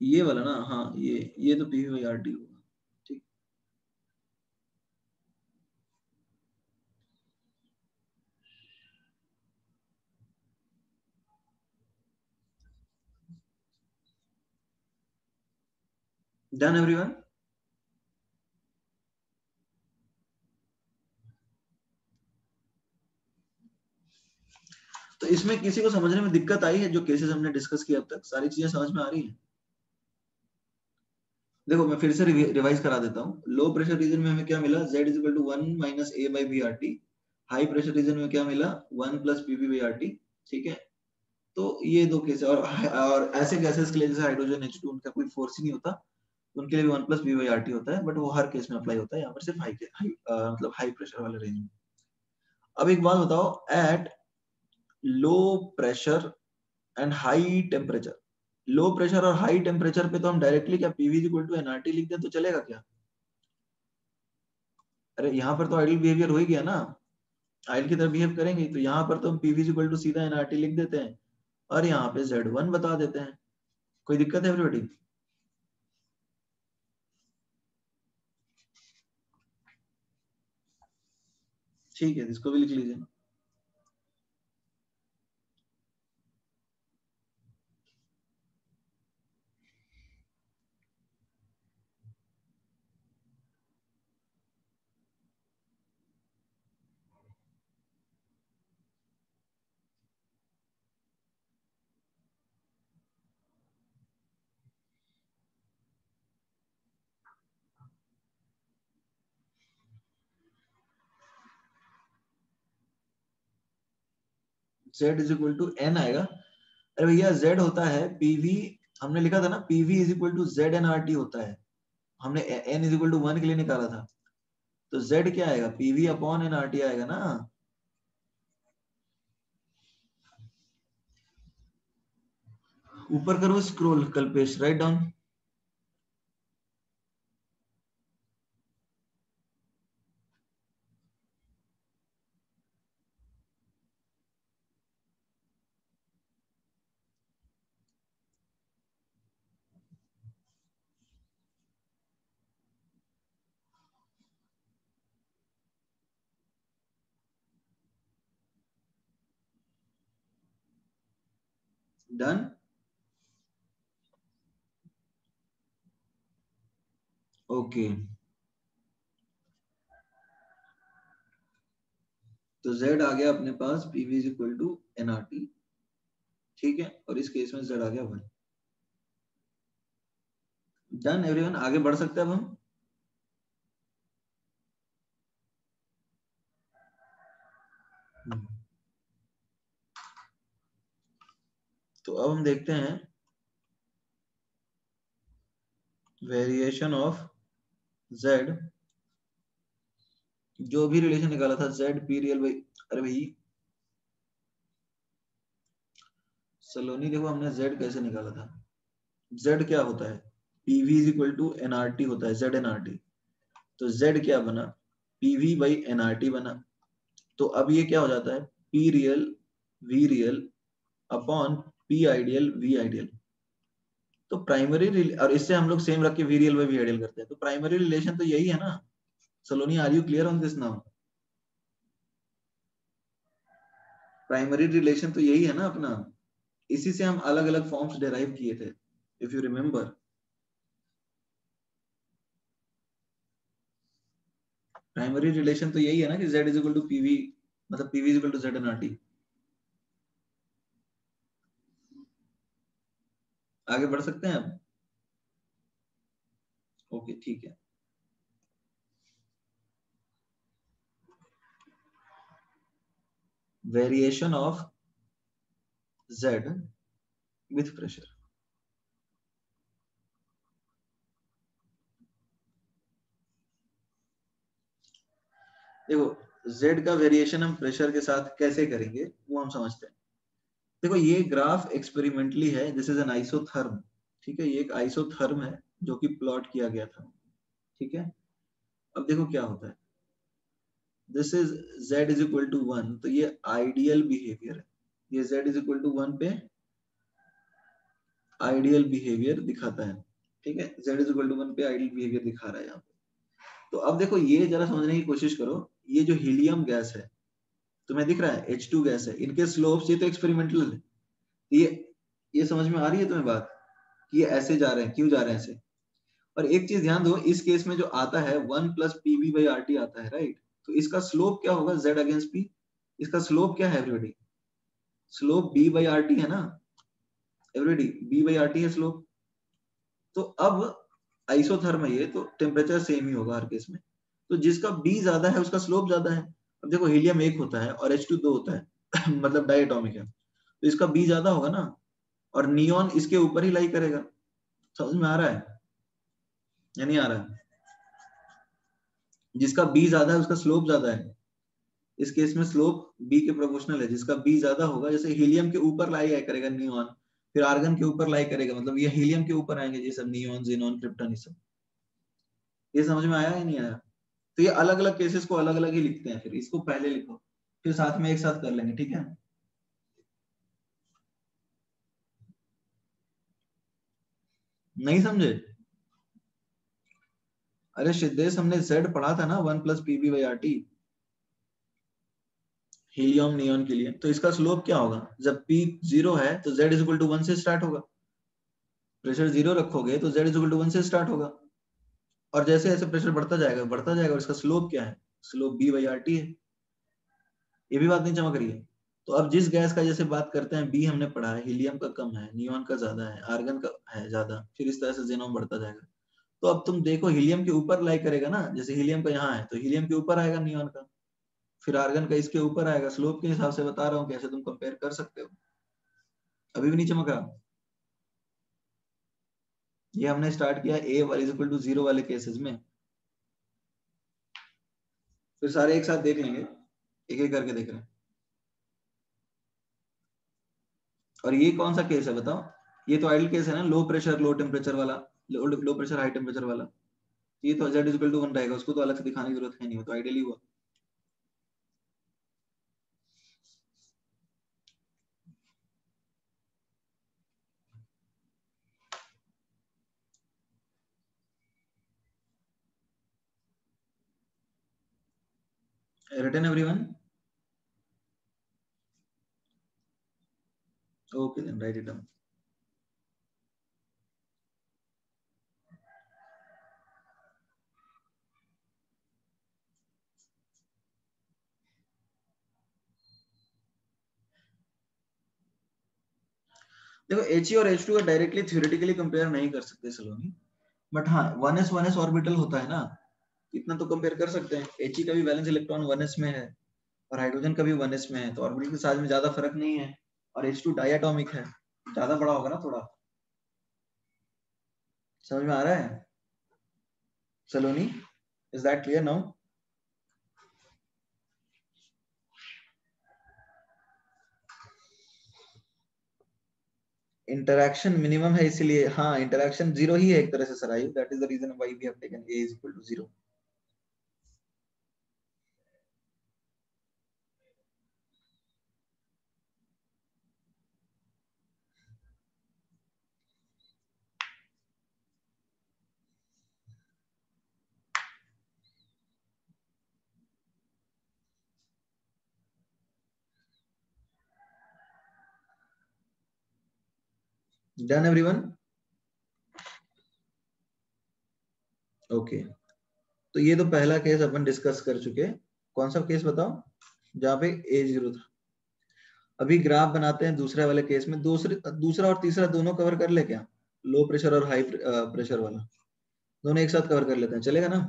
Speaker 1: ये वाला ना, हाँ ये तो पीवी बाई आरटी होगा। ठीक, डन एवरीवन। तो इसमें किसी को समझने में दिक्कत आई है? जो केसेस हमने डिस्कस किया अब तक, सारी चीजें समझ में आ रही हैं? देखो मैं फिर से रिवाइज करा देता हूँ। लो प्रेशर रीजन में हमें क्या मिला, Z is equal to 1 minus A by V R T. High pressure region में क्या मिला, 1 plus PV by R T. ठीक है, तो ये दो केस, और ऐसे गैसेस के लिए जैसे हाइड्रोजन H2 उनका कोई फोर्स ही नहीं होता, उनके लिए भी 1 plus P by R T होता है, बट वो हर केस में अप्लाई होता है, यहाँ पर सिर्फ मतलब हाई प्रेशर वाले रेंज में। अब एक बात बताओ, at low pressure and high temperature, low pressure और हाई टेम्परेचर पे तो हम डायरेक्टली क्या पीवी इक्वल टू एनआरटी लिख दें तो चलेगा क्या? अरे यहाँ पर तो आइडियल बिहेवियर हो ही गया ना, आइडियल की तरह बिहेव करेंगे, तो यहाँ पर तो हम पीवी इक्वल टू सीधा एनआरटी लिख देते हैं और यहाँ पे Z1 बता देते हैं। कोई दिक्कत है एवरीबॉडी? ठीक है, इसको भी लिख लीजिए। Z is equal to N आएगा। अरे भैया Z होता है पीवी, हमने लिखा था ना PV is equal to Z N R T होता है, हमने n इज इक्वल टू 1 के लिए निकाला था, तो Z क्या आएगा, PV upon N R T आएगा ना। ऊपर करो scroll Kalpesh, right down. Done. Okay, तो Z आ गया अपने पास PV is equal to NRT. ठीक है, और इस केस में Z आ गया 1। डन एवरीवन, आगे बढ़ सकते हैं अब हम। तो अब हम देखते हैं वेरिएशन ऑफ Z, जो भी रिलेशन निकाला था Z पी रियल बाई, अरे भाई सलोनी देखो हमने Z कैसे निकाला था, Z क्या होता है, PV is equal to NRT होता है, Z एनआरटी। तो Z क्या बना, पीवी बाई एनआरटी बना। तो अब ये क्या हो जाता है, P real V real upon P ideal V ideal. तो प्राइमरी, और इससे हम लोग सेम रख के V real by V ideal करते हैं, तो प्राइमरी रिलेशन तो यही है ना। Saloni are you clear on this now? Primary relation तो यही है ना अपना, इसी से हम अलग अलग फॉर्म्स डेराइव किए थे, if you remember. Primary relation तो यही है ना कि Z is equal to PV, मतलब PV is equal to Z N R T. आगे बढ़ सकते हैं अब? ओके ठीक है। Variation of Z with pressure. देखो Z का वेरिएशन हम प्रेशर के साथ कैसे करेंगे वो हम समझते हैं। देखो ये ग्राफ एक्सपेरिमेंटली है, दिस इज एन आइसोथर्म, ठीक है, ये एक आइसोथर्म है जो कि प्लॉट किया गया था, ठीक है। अब देखो क्या होता है, this is Z is equal to 1, तो ये आइडियल बिहेवियर है, ये Z इज इक्वल टू 1 पे आइडियल बिहेवियर दिखाता है, ठीक है, Z इज इक्वल टू 1 पे आइडियल बिहेवियर दिखा रहा है यहाँ पे। तो अब देखो ये जरा समझने की कोशिश करो, ये जो हीलियम गैस है तुम्हें दिख रहा है H2 गैस है, इनके स्लोप्स, ये तो एक्सपेरिमेंटल है, ये समझ में आ रही है तुम्हें बात कि ये ऐसे जा रहे हैं, क्यों जा रहे हैं ऐसे। और एक चीज ध्यान दो, इस केस में जो आता है 1 plus PB by R T आता है, राइट, तो इसका स्लोप क्या होगा, Z अगेंस्ट पी, इसका स्लोप क्या है everybody, slope b by R T है ना everybody, b by R T है स्लोप। तो अब आइसोथर्म है ये, तो टेम्परेचर सेम ही होगा हर केस में, तो जिसका b ज्यादा है उसका स्लोप ज्यादा है। अब देखो हीलियम 1 होता है और H2 2 होता है मतलब डायटोमिक है, तो इसका b ज्यादा होगा ना, और नियॉन इसके ऊपर ही लाई करेगा। समझ में आ रहा है या नहीं आ रहा है, जिसका b ज्यादा है उसका स्लोप ज्यादा है, इस केस में स्लोप b के प्रोपोर्शनल है, जिसका b ज्यादा होगा, जैसे हीलियम के ऊपर लाई आया करेगा नियॉन, फिर आर्गन के ऊपर लाई करेगा, मतलब ये हीलियम के ऊपर आएंगे ये सब, नियॉन ज़ीनॉन क्रिप्टॉन, ये सब। ये समझ में आया या नहीं आया। तो ये अलग अलग केसेस को अलग अलग ही लिखते हैं, फिर इसको पहले लिखो फिर साथ में एक साथ कर लेंगे, ठीक है। नहीं समझे, अरे सिद्धेश हमने Z पढ़ा था ना, 1 plus PB by R T helium neon के लिए, तो इसका स्लोप क्या होगा, जब P 0 है तो Z इज इक्वल टू 1 से स्टार्ट होगा, प्रेशर 0 रखोगे तो Z इज इक्वल टू 1 से स्टार्ट होगा, और जैसे जैसे प्रेशर बढ़ता जाएगा, और इसका स्लोप क्या है, slope b by R T है। ये भी बात नहीं चमक रही है। तो अब जिस गैस का जैसे बात करते हैं, बी हमने पढ़ा है, हीलियम का कम है, नियॉन का ज्यादा है, आर्गन का है ज्यादा, फिर इस तरह से जेनोम बढ़ता जाएगा। तो अब तुम देखो हीलियम के ऊपर लाई करेगा ना, जैसे हीलियम का यहाँ है तो हीलियम के ऊपर आएगा नियॉन का, फिर आर्गन का इसके ऊपर आएगा, स्लोप के हिसाब से बता रहा हूँ, कैसे तुम कंपेयर कर सकते हो। अभी भी नहीं चमक रहा, ये हमने स्टार्ट किया a वाले इक्वल टू 0 वाले केसेस में, फिर सारे एक साथ देख लेंगे, एक एक करके देख रहे हैं। और ये कौन सा केस है बताओ, ये तो आइडियल केस है ना, लो प्रेशर लो टेम्परेचर वाला, लो प्रेशर हाई टेम्परेचर वाला, ये तो Z इक्वल टू 1 रहेगा, उसको तो अलग से दिखाने की जरूरत है नहीं, वो तो आइडियली हुआ। Written everyone? Okay, then write it down. देखो He और H2 का डायरेक्टली थ्योरेटिकली कंपेयर नहीं कर सकते सलोनी, बट हाँ 1s ऑर्बिटल होता है ना, इतना तो कंपेयर कर सकते हैं। He का भी वैलेंस इलेक्ट्रॉन 1s में है और हाइड्रोजन का भी 1s में है, तो ऑर्बिटल के साइज में ज्यादा फर्क नहीं है, और H2 डायटोमिक है, ज्यादा बड़ा होगा ना थोड़ा। समझ में आ रहा है Saloni, is that clear now? Interaction minimum है इसलिए, हाँ इंटरैक्शन जीरो ही है एक तरह से sir, I that is the reason why we have taken A is equal to 0। Done everyone? Okay, तो ये तो पहला केस अपन डिस्कस कर चुके। कौन सा केस बताओ जहाँ पे A0 था। अभी ग्राफ बनाते हैं दूसरे वाले केस में, दूसरा और तीसरा दोनों कवर कर ले क्या, लो प्रेशर और हाई प्रेशर वाला दोनों एक साथ कवर कर लेते हैं, चलेगा ना?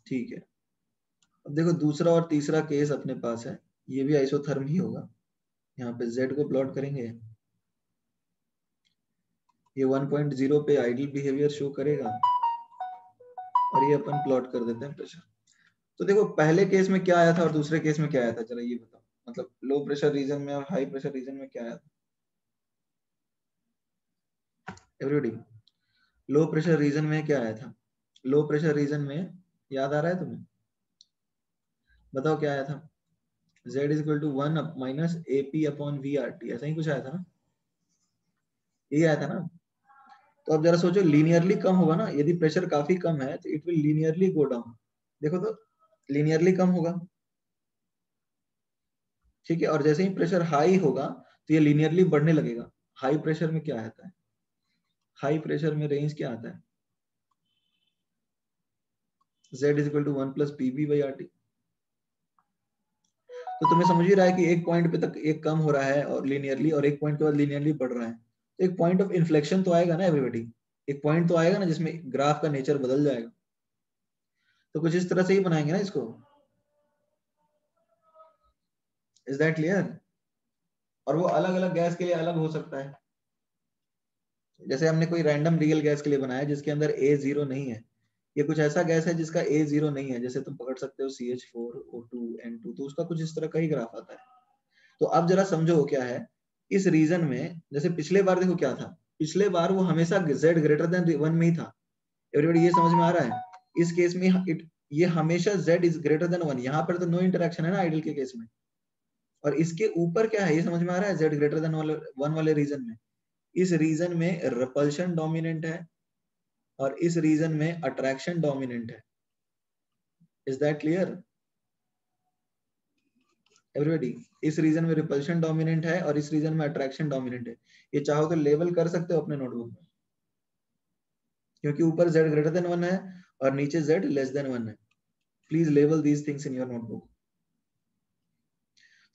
Speaker 1: ठीक है। अब देखो दूसरा और तीसरा केस अपने पास है, ये भी आइसोथर्म ही होगा। यहाँ पे Z को प्लॉट करेंगे, ये 1.0 पे आइडियल बिहेवियर शो करेगा, और ये अपन प्लॉट कर देते हैं प्रेशर। तो देखो पहले केस में क्या आया था और दूसरे केस में क्या आया था, चलो ये बताओ, मतलब लो प्रेशर रीजन में और हाई प्रेशर रीजन में क्या आया था एवरीबॉडी? लो प्रेशर रीजन में क्या आया था? लो प्रेशर रीजन में याद आ रहा है तुम्हें? बताओ क्या आया था? Z is equal to 1 minus AP upon VRT, ऐसा ही कुछ आया था ना? यही आया था ना? तो अब जरा सोचो, लीनियरली कम होगा ना, यदि प्रेशर काफी कम है तो it will linearly go down. देखो तो लीनियरली कम होगा, ठीक है, और जैसे ही प्रेशर हाई होगा तो ये लीनियरली बढ़ने लगेगा। हाई प्रेशर में क्या आता है? हाई प्रेशर में रेंज क्या आता है? Z is equal to 1 plus PB by RT। तो तुम्हें समझ ही रहा है कि एक पॉइंट पे तक एक कम हो रहा है और लीनियरली, और एक पॉइंट के बाद लीनियरली बढ़ रहा है, तो एक पॉइंट ऑफ इन्फ्लेक्शन तो आएगा ना एवरीबॉडी, एक पॉइंट तो आएगा ना जिसमें ग्राफ का नेचर बदल जाएगा। तो कुछ इस तरह से ही बनाएंगे ना इसको। Is that clear? और वो अलग अलग गैस के लिए अलग हो सकता है। जैसे हमने कोई रैंडम रियल गैस के लिए बनाया जिसके अंदर A0 नहीं है, ये कुछ ऐसा गैस है जिसका A0 नहीं है, जैसे तुम पकड़ सकते हो CH4O2N2, तो उसका कुछ इस तरह का ही ग्राफ आता है। तो अब जरा समझो क्या है इस रीजन में। जैसे पिछले बार देखो क्या था, पिछले बार वो हमेशा Z ग्रेटर देन 1 में ही था। एवरीबॉडी ये समझ में आ रहा है? इस केस में ये हमेशा Z इज ग्रेटर देन 1, यहाँ पर तो नो इंटरेक्शन है ना आइडियल के केस में। और इसके ऊपर क्या है ये समझ में आ रहा है? Z ग्रेटर देन 1 वाले रीजन में, इस रीजन में रिपल्शन डोमिनेंट है और इस रीजन में अट्रैक्शन डोमिनेंट है। Is that clear everybody? इस रीजन में रिपल्शन डोमिनेंट है और इस रीजन में अट्रैक्शन डोमिनेंट है। ये चाहो तो लेबल कर सकते हो अपने नोटबुक में, क्योंकि ऊपर Z ग्रेटर देन 1 है और नीचे Z लेस देन 1 है। Please label these things in your notebook.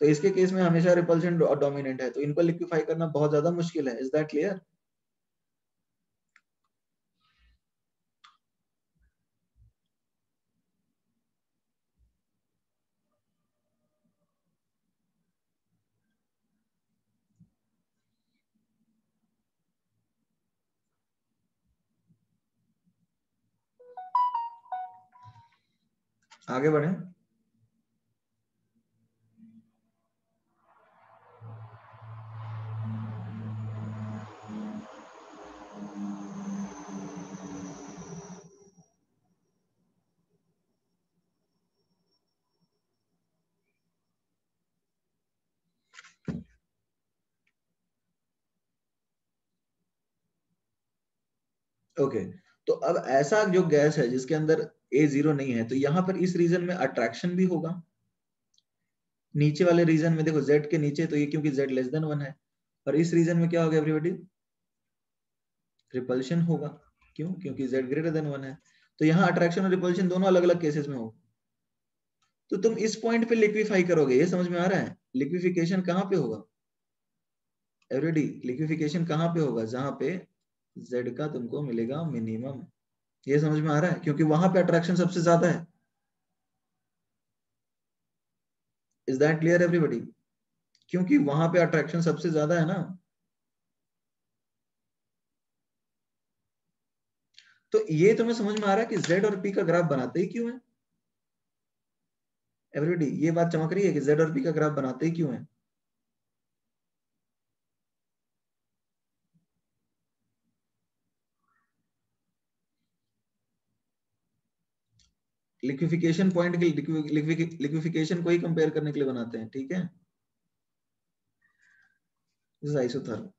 Speaker 1: तो इसके केस में हमेशा रिपल्शन डोमिनेंट है, तो इनको लिक्विफाई करना बहुत ज्यादा मुश्किल है। Is that clear? आगे बढ़े। ओके, तो अब ऐसा जो गैस है जिसके अंदर A0 नहीं है, तो यहाँ पर इस रीजन में अट्रैक्शन भी होगा। नीचे वाले रीजन में देखो Z के नीचे, तो ये क्योंकि Z लेस देन 1 है, और इस रीजन में क्या होगा एवरीबॉडी? रिपल्शन होगा। क्यों? क्योंकि Z ग्रेटर देन 1 है। तो यहाँ अट्रैक्शन और रिपल्शन दोनों अलग अलग केसेस में होगा। तो तुम इस पॉइंट पे लिक्विफाई करोगे, ये समझ में आ रहा है? लिक्विफिकेशन कहाँ पे होगा एवरीबॉडी? लिक्विफिकेशन कहाँ पे होगा? जहां पे Z का तुमको मिलेगा मिनिमम। ये समझ में आ रहा है? क्योंकि वहां पे अट्रैक्शन सबसे ज्यादा है। Is that clear everybody? क्योंकि वहां पे अट्रैक्शन सबसे ज्यादा है ना। तो ये तुम्हें समझ में आ रहा है कि Z और P का ग्राफ बनाते ही क्यों है एवरीबॉडी? ये बात चमक रही है कि Z और P का ग्राफ बनाते ही क्यों है? लिक्विफिकेशन पॉइंट के लिक्विफिकेशन को ही कंपेयर करने के लिए बनाते हैं, ठीक है? This is isotherm.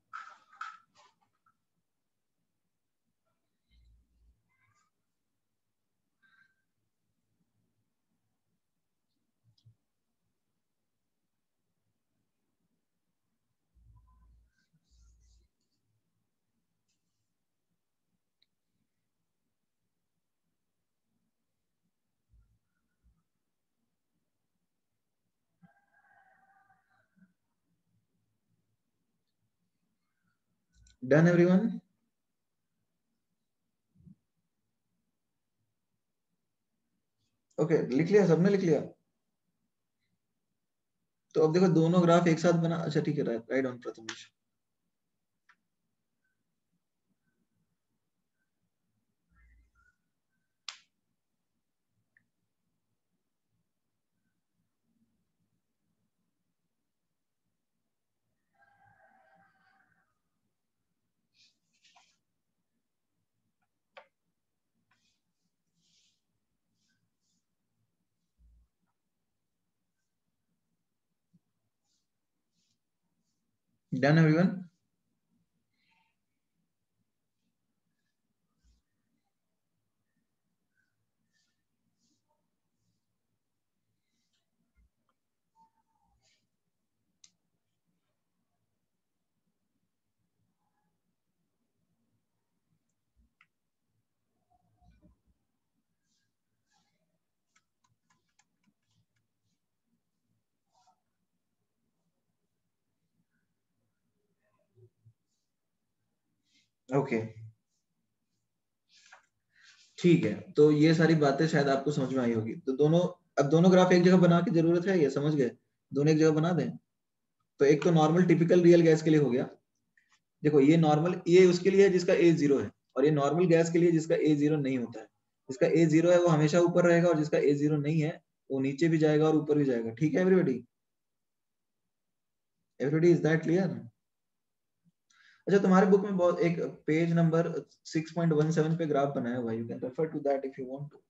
Speaker 1: Done everyone? Okay, लिख लिया सबने? लिख लिया? तो अब देखो दोनों ग्राफ एक साथ बना, अच्छा ठीक है, right on Prathamesh. Done everyone? Okay ठीक है, तो ये सारी बातें शायद आपको समझ में आई होगी। तो दोनों, अब दोनों ग्राफ एक जगह बना की जरूरत है, ये समझ गए? दोनों एक जगह बना दें। तो एक तो नॉर्मल टिपिकल रियल गैस के लिए हो गया। देखो ये नॉर्मल, ये उसके लिए है जिसका ए जीरो है, और ये नॉर्मल गैस के लिए जिसका ए जीरो नहीं होता है। जिसका ए जीरो है वो हमेशा ऊपर रहेगा, और जिसका ए जीरो नहीं है वो नीचे भी जाएगा और ऊपर भी जाएगा। ठीक है everybody? Everybody is that clear? अच्छा, तुम्हारे बुक में बहुत एक पेज नंबर 6.17 पे ग्राफ बनाया हुआ है, you can refer to that if you want to.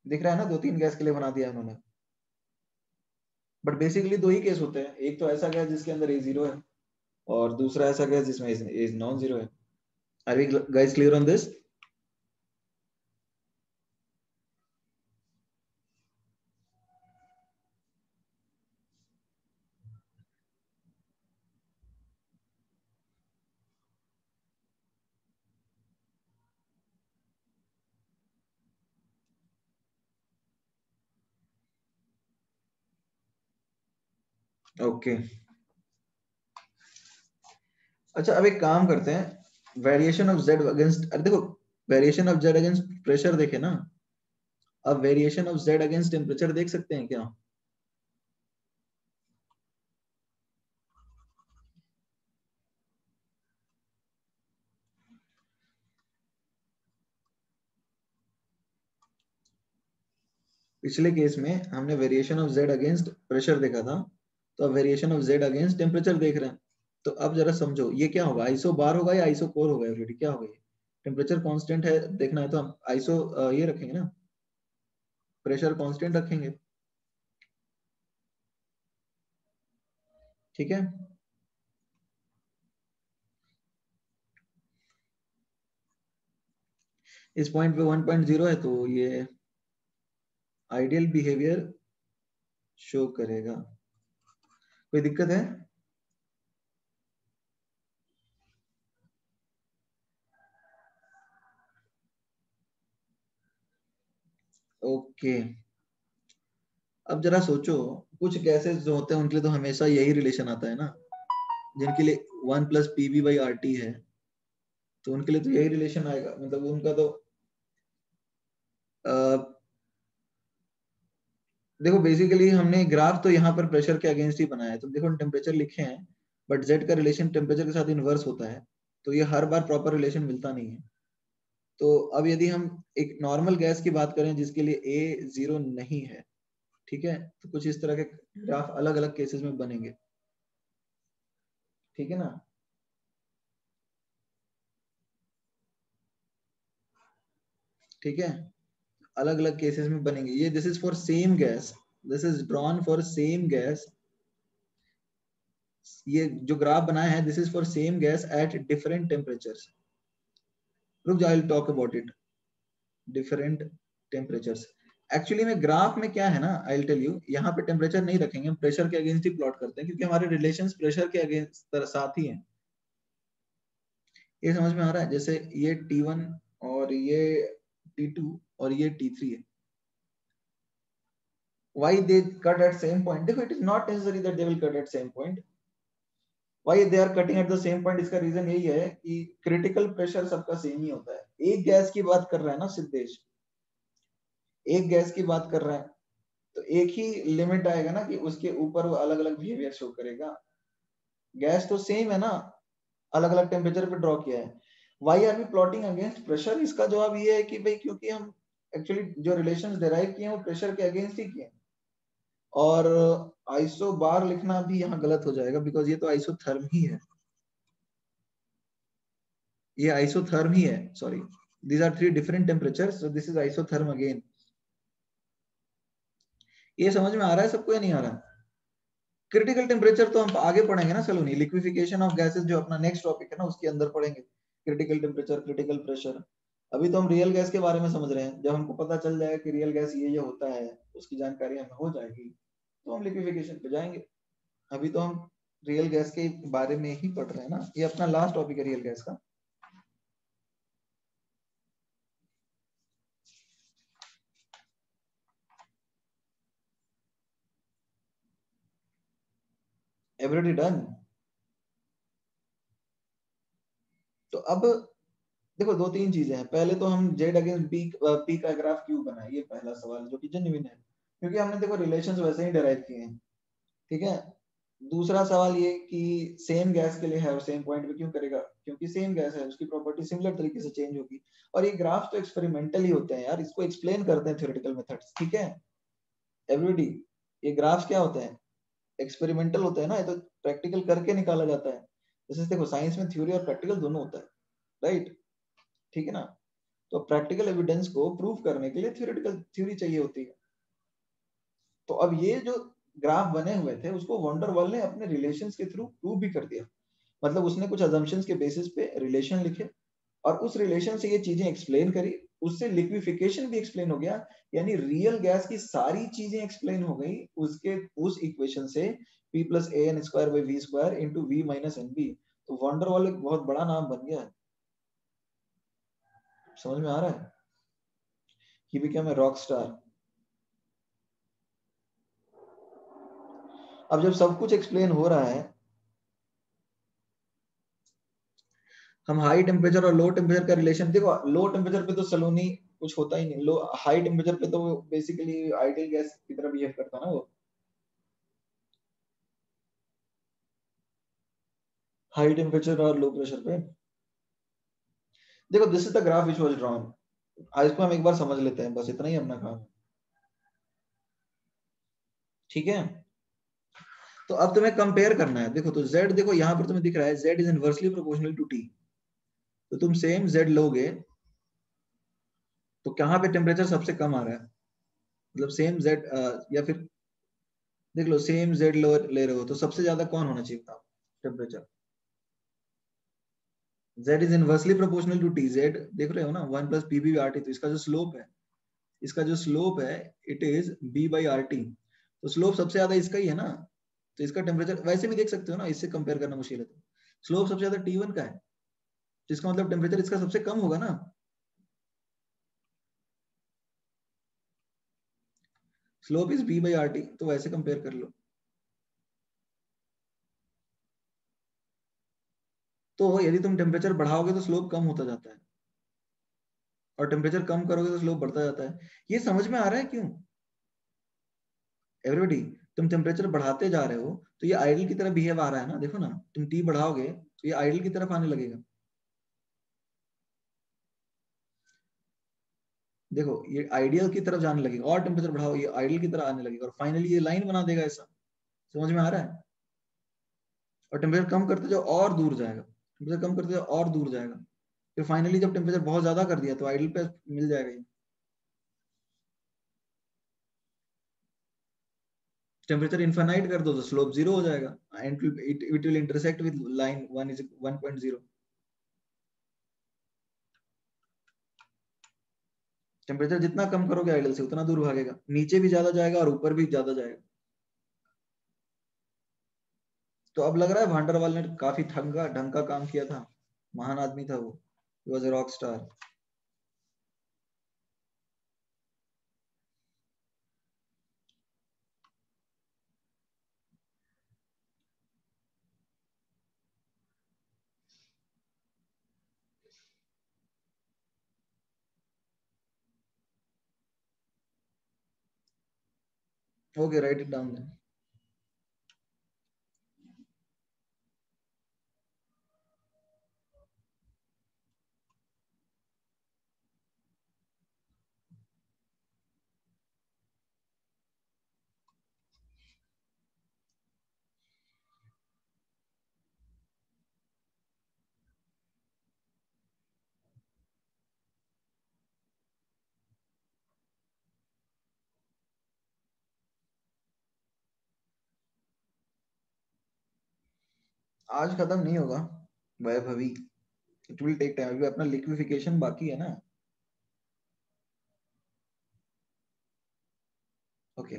Speaker 1: दिख रहा है ना, 2-3 गैस के लिए बना दिया उन्होंने। बट बेसिकली दो ही केस होते हैं, एक तो ऐसा गैस जिसके अंदर ए जीरो है, और दूसरा ऐसा गैस जिसमें ए नॉन जीरो है। Are we guys clear on this? Okay अच्छा, अब एक काम करते हैं, वेरिएशन ऑफ जेड अगेंस्ट, अरे देखो variation of Z against pressure देखे ना, अब variation of Z against temperature देख सकते हैं क्या? पिछले केस में हमने variation of Z against pressure देखा था, तो अब variation of Z against temperature देख रहे हैं। तो अब जरा समझो ये क्या होगा, आइसो बार होगा या आइसो कोर होगा? ऑलरेडी क्या होगा? ये टेम्परेचर कांस्टेंट है देखना है तो हम आइसो ये रखेंगे ना, प्रेशर कांस्टेंट रखेंगे। ठीक है, इस पॉइंट पे 1.0 है तो ये आइडियल बिहेवियर शो करेगा। कोई दिक्कत है? ओके अब जरा सोचो, कुछ गैसेस जो होते हैं उनके लिए तो हमेशा यही रिलेशन आता है ना, जिनके लिए 1 + PV/RT है, तो उनके लिए तो यही रिलेशन आएगा। मतलब उनका तो देखो बेसिकली हमने ग्राफ तो यहाँ पर प्रेशर के अगेंस्ट ही बनाया है, तो देखो टेम्परेचर लिखे हैं, बट जेड का रिलेशन टेम्परेचर के साथ इनवर्स होता है, तो ये हर बार प्रॉपर रिलेशन मिलता नहीं है। तो अब यदि हम एक नॉर्मल गैस की बात करें जिसके लिए ए जीरो नहीं है, ठीक है, तो कुछ इस तरह के ग्राफ अलग अलग केसेस में बनेंगे। ठीक है ना? ठीक है, अलग अलग केसेस में बनेंगे ये। This is for same gas, this is drawn for same gas. ये जो ग्राफ बनाया है, this is for same gas at different temperatures. रुक जाओ, I will talk about it. Different temperatures, actually में ग्राफ में क्या है ना, आई विल टेल यू, यहाँ पे टेम्परेचर नहीं रखेंगे, हम प्रेशर के अगेंस्ट ही प्लॉट करते हैं, क्योंकि हमारे रिलेशंस प्रेशर के अगेंस्ट साथ ही हैं। ये समझ में आ रहा है? जैसे ये T1 और ये T2 और ये T3 है, why they cut at same point? देखो it is not necessary that they will cut at same point. why they are cutting at the same point? इसका रीजन यही है कि क्रिटिकल प्रेशर सबका सेम ही होता है। एक गैस की बात कर रहा है ना सिद्धेश, एक गैस की बात कर रहा है, तो एक ही लिमिट आएगा ना कि उसके ऊपर वो अलग अलग बिहेवियर शो करेगा। गैस तो सेम है ना, अलग अलग टेम्परेचर पे ड्रॉ किया है। Why are we plotting against pressure? इसका जवाब ये है कि भाई क्योंकि हम एक्चुअली जो रिलेशंस डिराइव किए हैं वो प्रेशर के अगेंस्ट ही किए हैं। और आइसो बार लिखना भी यहाँ गलत हो जाएगा, बिकॉज ये तो आइसोथर्म ही है, ये आइसोथर्म ही है, sorry, these are 3 different temperatures, so this is isotherm again। ये समझ में आ रहा है सबको या नहीं आ रहा? क्रिटिकल टेम्परेचर तो हम आगे पढ़ेंगे ना सलोनी, लिक्विफिकेशन ऑफ गैसेस जो अपना नेक्स्ट टॉपिक है ना उसके अंदर पढ़ेंगे, क्रिटिकल टेम्परेचर, क्रिटिकल प्रेशर। अभी तो हम रियल गैस के बारे में समझ रहे हैं, जब हमको पता चल जाएगा कि रियल गैस ये होता है, उसकी जानकारी हमें हो जाएगी, तो हम लिक्विफिकेशन पे जाएंगे। अभी तो हम रियल गैस के बारे में ही पढ़ रहे हैं ना, ये अपना लास्ट टॉपिक है रियल गैस का। Everybody done? तो अब देखो दो तीन चीजें हैं। पहले तो हम जेड अगेंस्ट पी, पी का ग्राफ क्यों बनाए, ये पहला सवाल जो कि जेन्युइन है, क्योंकि हमने देखो रिलेशंस वैसे ही डिराइव किए हैं, ठीक है। दूसरा सवाल ये कि सेम गैस के लिए है और सेम पॉइंट पे क्यों करेगा, क्योंकि सेम गैस है, उसकी प्रॉपर्टी सिमिलर तरीके से चेंज होगी। और ये ग्राफ तो एक्सपेरिमेंटल ही होते हैं यार, इसको एक्सप्लेन करते हैं थ्योरेटिकल मेथड्स, ठीक है एवरीबॉडी। ये ग्राफ्स क्या होते हैं, एक्सपेरिमेंटल होता है ना, ये तो प्रैक्टिकल करके निकाला जाता है। जैसे देखो साइंस में थ्योरी और प्रैक्टिकल दोनों होता है, राइट, ठीक है ना। तो प्रैक्टिकल एविडेंस को प्रूव करने के लिए थ्योरेटिकल थ्योरी चाहिए होती है। तो अब ये जो ग्राफ बने हुए थे उसको वंडरवॉल ने अपने रिलेशंस के थ्रू प्रूव भी कर दिया। मतलब उसने कुछ अजम्पशंस के बेसिस पे रिलेशन लिखे और उस रिलेशन से ये चीजें एक्सप्लेन करी, उससे लिक्विफिकेशन भी एक्सप्लेन हो गया, यानी रियल गैस की सारी चीजें एक्सप्लेन हो गई उसके उस इक्वेशन से, p plus A N square by V square into V minus N B. तो वंडरवॉल एक बहुत बड़ा नाम बन गया है, समझ में आ रहा है। He became a rock star. अब जब सब कुछ एक्सप्लेन हो रहा है, हम हाई टेम्परेचर और लो टेम्परेचर का रिलेशन देखो, लो टेम्परेचर पे तो सलोनी कुछ होता ही नहीं, लो हाई टेम्परेचर पे तो बेसिकली आइडियल गैस की तरह बिहेव करता ना वो, हाई टेम्परेचर और लो प्रेशर पे। देखो this is the graph which was drawn, इसको हम एक बार समझ लेते हैं, बस इतना ही अपना काम है, ठीक है। तो अब तुम्हें कंपेयर करना है, देखो तो z देखो यहाँ पर तुम्हें दिख रहा है z is inversely proportional to t। तो तुम सेम z लोगे तो कहाँ पे टेम्परेचर सबसे कम आ रहा है, मतलब सेम z या फिर देख लो सेम z ले रहे हो तो सबसे ज्यादा कौन होना चाहिए था temperature. z is inversely proportional to t, z देख रहे हो ना 1 plus P B R T. तो इसका जो स्लोप है, इसका जो स्लोप है इट इज b बाई आर टी। तो स्लोप सबसे ज्यादा इसका ही है ना, तो इसका टेम्परेचर वैसे भी देख सकते हो ना, इससे कंपेयर करना मुश्किल है। तो स्लोप सबसे ज्यादा T1 का है, तो इसका मतलब टेम्परेचर इसका सबसे कम होगा ना। Slope is b by R T, तो वैसे कंपेयर कर लो। तो यदि तुम टेम्परेचर बढ़ाओगे तो स्लोप कम होता जाता है, और टेम्परेचर कम करोगे तो स्लोप बढ़ता जाता है। ये समझ में आ रहा है क्यों एवरीबॉडी। तुम टेम्परेचर बढ़ाते जा रहे हो तो ये आइडल की तरह बिहेव आ रहा है ना, देखो ना तुम टी बढ़ाओगे तो ये आइडल की तरफ आने लगेगा। देखो ये आइडियल की तरफ जाने लगेगा, और टेम्परेचर बढ़ाओ ये आइडल की तरह आने लगेगा, और फाइनली ये लाइन बना देगा ऐसा। समझ में आ रहा है। और टेम्परेचर कम करते जाओ और दूर जाएगा, टेम्परेचर कम करते जाओ और दूर जाएगा, फिर फाइनली जब टेम्परेचर बहुत ज्यादा कर दिया तो आइडल पे मिल जाएगा ये। टेम्परेचर इनफाइनाइट कर दो तो स्लोप जीरो हो जाएगा, and it will intersect with line 1 is 1.0। Temperature जितना कम करोगे आइडल से उतना दूर भागेगा, नीचे भी ज्यादा जाएगा और ऊपर भी ज्यादा जाएगा। तो अब लग रहा है भांडरवाल ने काफी ढंग का काम किया था, महान आदमी था वो, he was a rock star. Okay write it down then. आज खत्म नहीं होगा Vaibhavi, it will take time, अभी अपना लिक्विफिकेशन बाकी है ना। ओके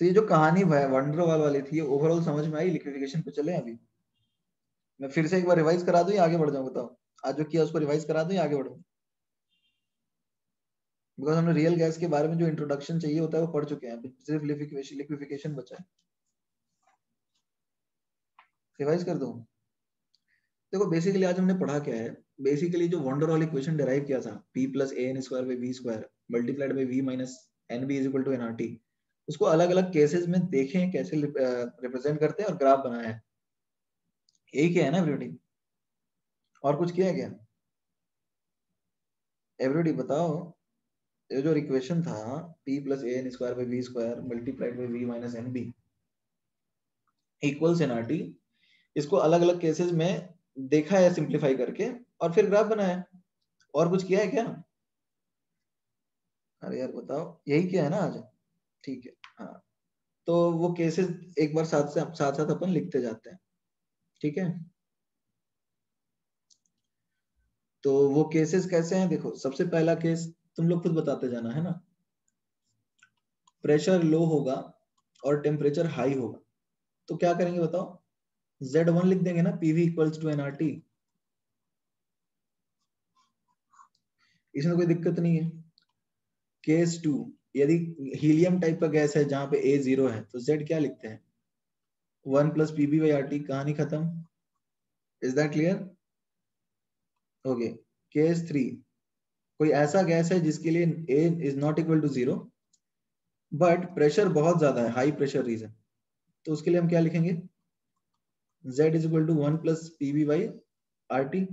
Speaker 1: तो ये जो कहानी वंडरवॉल वाली थी, ओवरऑल समझ में आई? लिक्विफिकेशन पे चले अभी, मैं फिर से एक बार रिवाइज करा दूं या आगे बढ़ जाऊं? बताओ, आज जो किया उसको रिवाइज करा दूं या आगे बढ़ूं? बिकॉज हमने रियल गैस के बारे में जो इंट्रोडक्शन चाहिए होता है वो पढ़ चुके हैं, सिर्फ लिक्विफिकेशन बचा है। रिवाइज कर दूं? देखो बेसिकली आज हमने पढ़ा क्या है, बेसिकली जो वंडरवॉल इक्वेशन डिराइव किया था, p plus A N square by V square multiplied by V minus N B is equal to N R T, उसको अलग अलग केसेस में देखें कैसे रिप्रेजेंट करते हैं और ग्राफ बनाया है। यही किया है ना एवरीबॉडी? और कुछ किया है क्या एवरीबॉडी? बताओ, ये जो इक्वेशन था p plus A N square by V square multiplied by V minus N b equals n R T, इसको अलग अलग केसेस में देखा है सिंप्लीफाई करके और फिर ग्राफ बनाया है। और कुछ किया है क्या? अरे यार बताओ, यही किया है ना आज? ठीक है, हाँ। तो वो केसेस एक बार साथ साथ अपन लिखते जाते हैं, ठीक है? तो वो केसेस कैसे हैं देखो, सबसे पहला केस तुम लोग खुद बताते जाना है ना, प्रेशर लो होगा और टेम्परेचर हाई होगा, तो क्या करेंगे बताओ? Z1 लिख देंगे ना, PV इक्वल्स टू nRT, इसमें कोई दिक्कत नहीं है। केस 2, यदि हीलियम टाइप का गैस है जहां पे A 0 है तो Z क्या लिखते हैं? 1 प्लस PB बाई RT, कहानी खत्म। Is that clear? Okay. Case 3, कोई ऐसा गैस है जिसके लिए A is not equal to 0 but pressure बहुत ज्यादा है, हाई प्रेशर रीजन, तो उसके लिए हम क्या लिखेंगे? Z is equal to 1 plus PB by RT।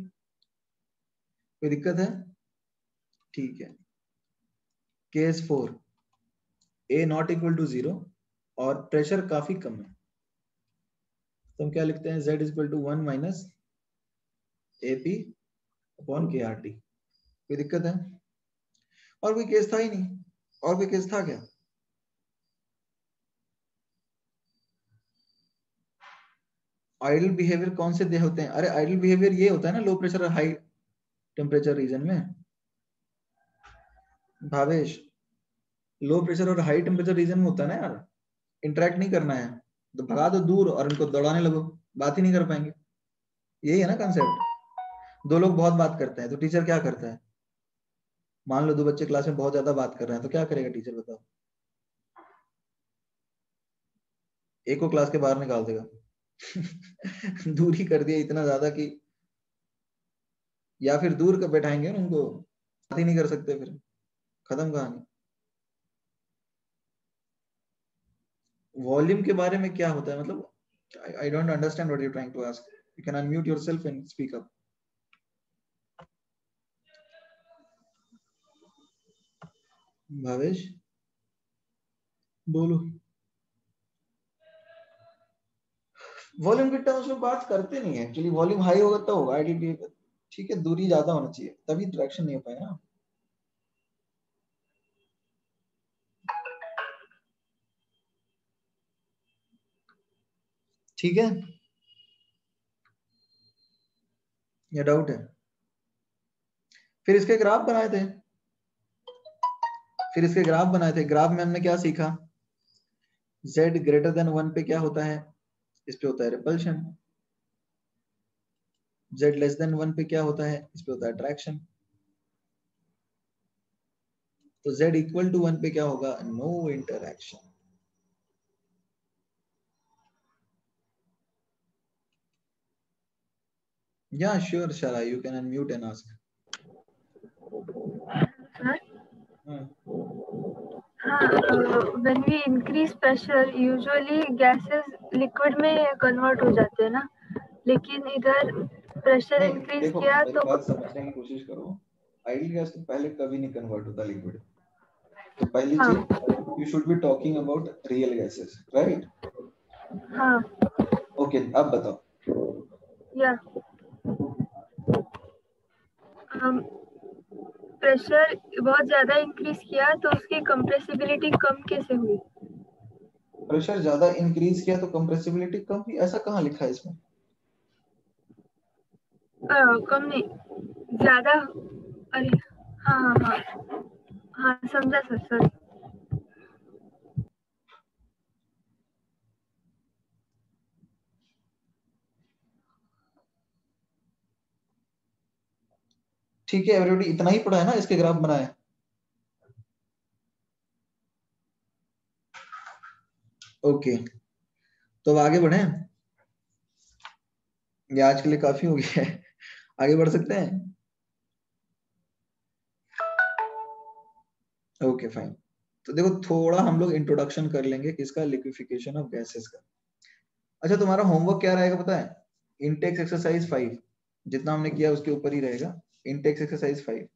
Speaker 1: कोई दिक्कत है? ठीक है। Case 4, A not equal to 0 और प्रेशर काफी कम है, तो हम क्या लिखते हैं? Z is equal to 1 minus AP upon KRT। कोई दिक्कत है? और कोई केस था ही नहीं, और कोई केस था क्या? आइडल बिहेवियर कौन से दे होते हैं? अरे आइडल बिहेवियर ये होता है ना लो प्रेशर और हाई टेम्परेचर रीजन में। भावेश, लो प्रेशर और हाई टेम्परेचर रीजन में होता है ना यार, इंटरेक्ट नहीं करना है तो भगा दो दूर और इनको दौड़ाने लगो, बात ही नहीं कर पाएंगे। यही है ना कंसेप्ट। दो लोग बहुत बात करते हैं तो टीचर क्या करता है? मान लो दो बच्चे क्लास में बहुत ज्यादा बात कर रहे हैं तो क्या करेगा टीचर बताओ? एक को क्लास के बाहर निकाल देगा। दूर ही कर दिया इतना ज्यादा कि, या फिर दूर कर बैठाएंगे उनको, बात ही नहीं कर सकते, फिर खत्म कहानी। वॉल्यूम के बारे में क्या होता है मतलब? I don't understand what you're trying to ask. You can unmute yourself and speak up. Bhavesh बोलो। वॉल्यूम के टर्म्स में बात करते नहीं है एक्चुअली, वॉल्यूम हाई होगा तो होगा आईडीटी, ठीक है, दूरी ज्यादा होना चाहिए तभी इंटरेक्शन नहीं हो पाएगा ना। ठीक है, ये डाउट है? फिर इसके ग्राफ बनाए थे, ग्राफ में हमने क्या सीखा? z ग्रेटर देन 1 पे क्या होता है? इस पे होता है रिपल्शन। z लेस देन 1 पे क्या होता है? इस पे होता है अट्रैक्शन। तो z इक्वल टू 1 पे क्या होगा? No interaction. Yeah, sure, Shara, you can unmute and ask.
Speaker 2: When we increase pressure, usually gases liquid में convert हो जाते हैं ना, लेकिन इधर pressure increase किया
Speaker 1: मेरी
Speaker 2: तो
Speaker 1: बात समझने की कोशिश करो। आइडियल गैस तो पहले कभी नहीं कन्वर्ट होता लिक्विड, तो पहली चीज you should be talking about real gases, right?
Speaker 2: हाँ
Speaker 1: ओके, अब बताओ।
Speaker 2: या प्रेशर बहुत ज्यादा इंक्रीज किया तो उसकी कंप्रेसिबिलिटी कम कैसे हुई?
Speaker 1: प्रेशर ज्यादा इंक्रीज किया तो कंप्रेसिबिलिटी कम हुई, ऐसा कहाँ लिखा है इसमें?
Speaker 2: कम नहीं, ज्यादा। अरे हाँ हाँ हाँ हाँ, समझा सर, सर।
Speaker 1: ठीक है एवरीबॉडी, इतना ही पढ़ा है ना, इसके ग्राफ बनाए? ओके, तो अब आगे बढ़े, ये आज के लिए काफी हो गया है, आगे बढ़ सकते हैं? Okay fine. तो देखो थोड़ा हम लोग इंट्रोडक्शन कर लेंगे किसका, लिक्विफिकेशन ऑफ गैसेस का। अच्छा तुम्हारा होमवर्क क्या रहेगा पता है? इंटेक्स एक्सरसाइज 5 जितना हमने किया उसके ऊपर ही रहेगा, इंटेक्स एक्सरसाइज 5,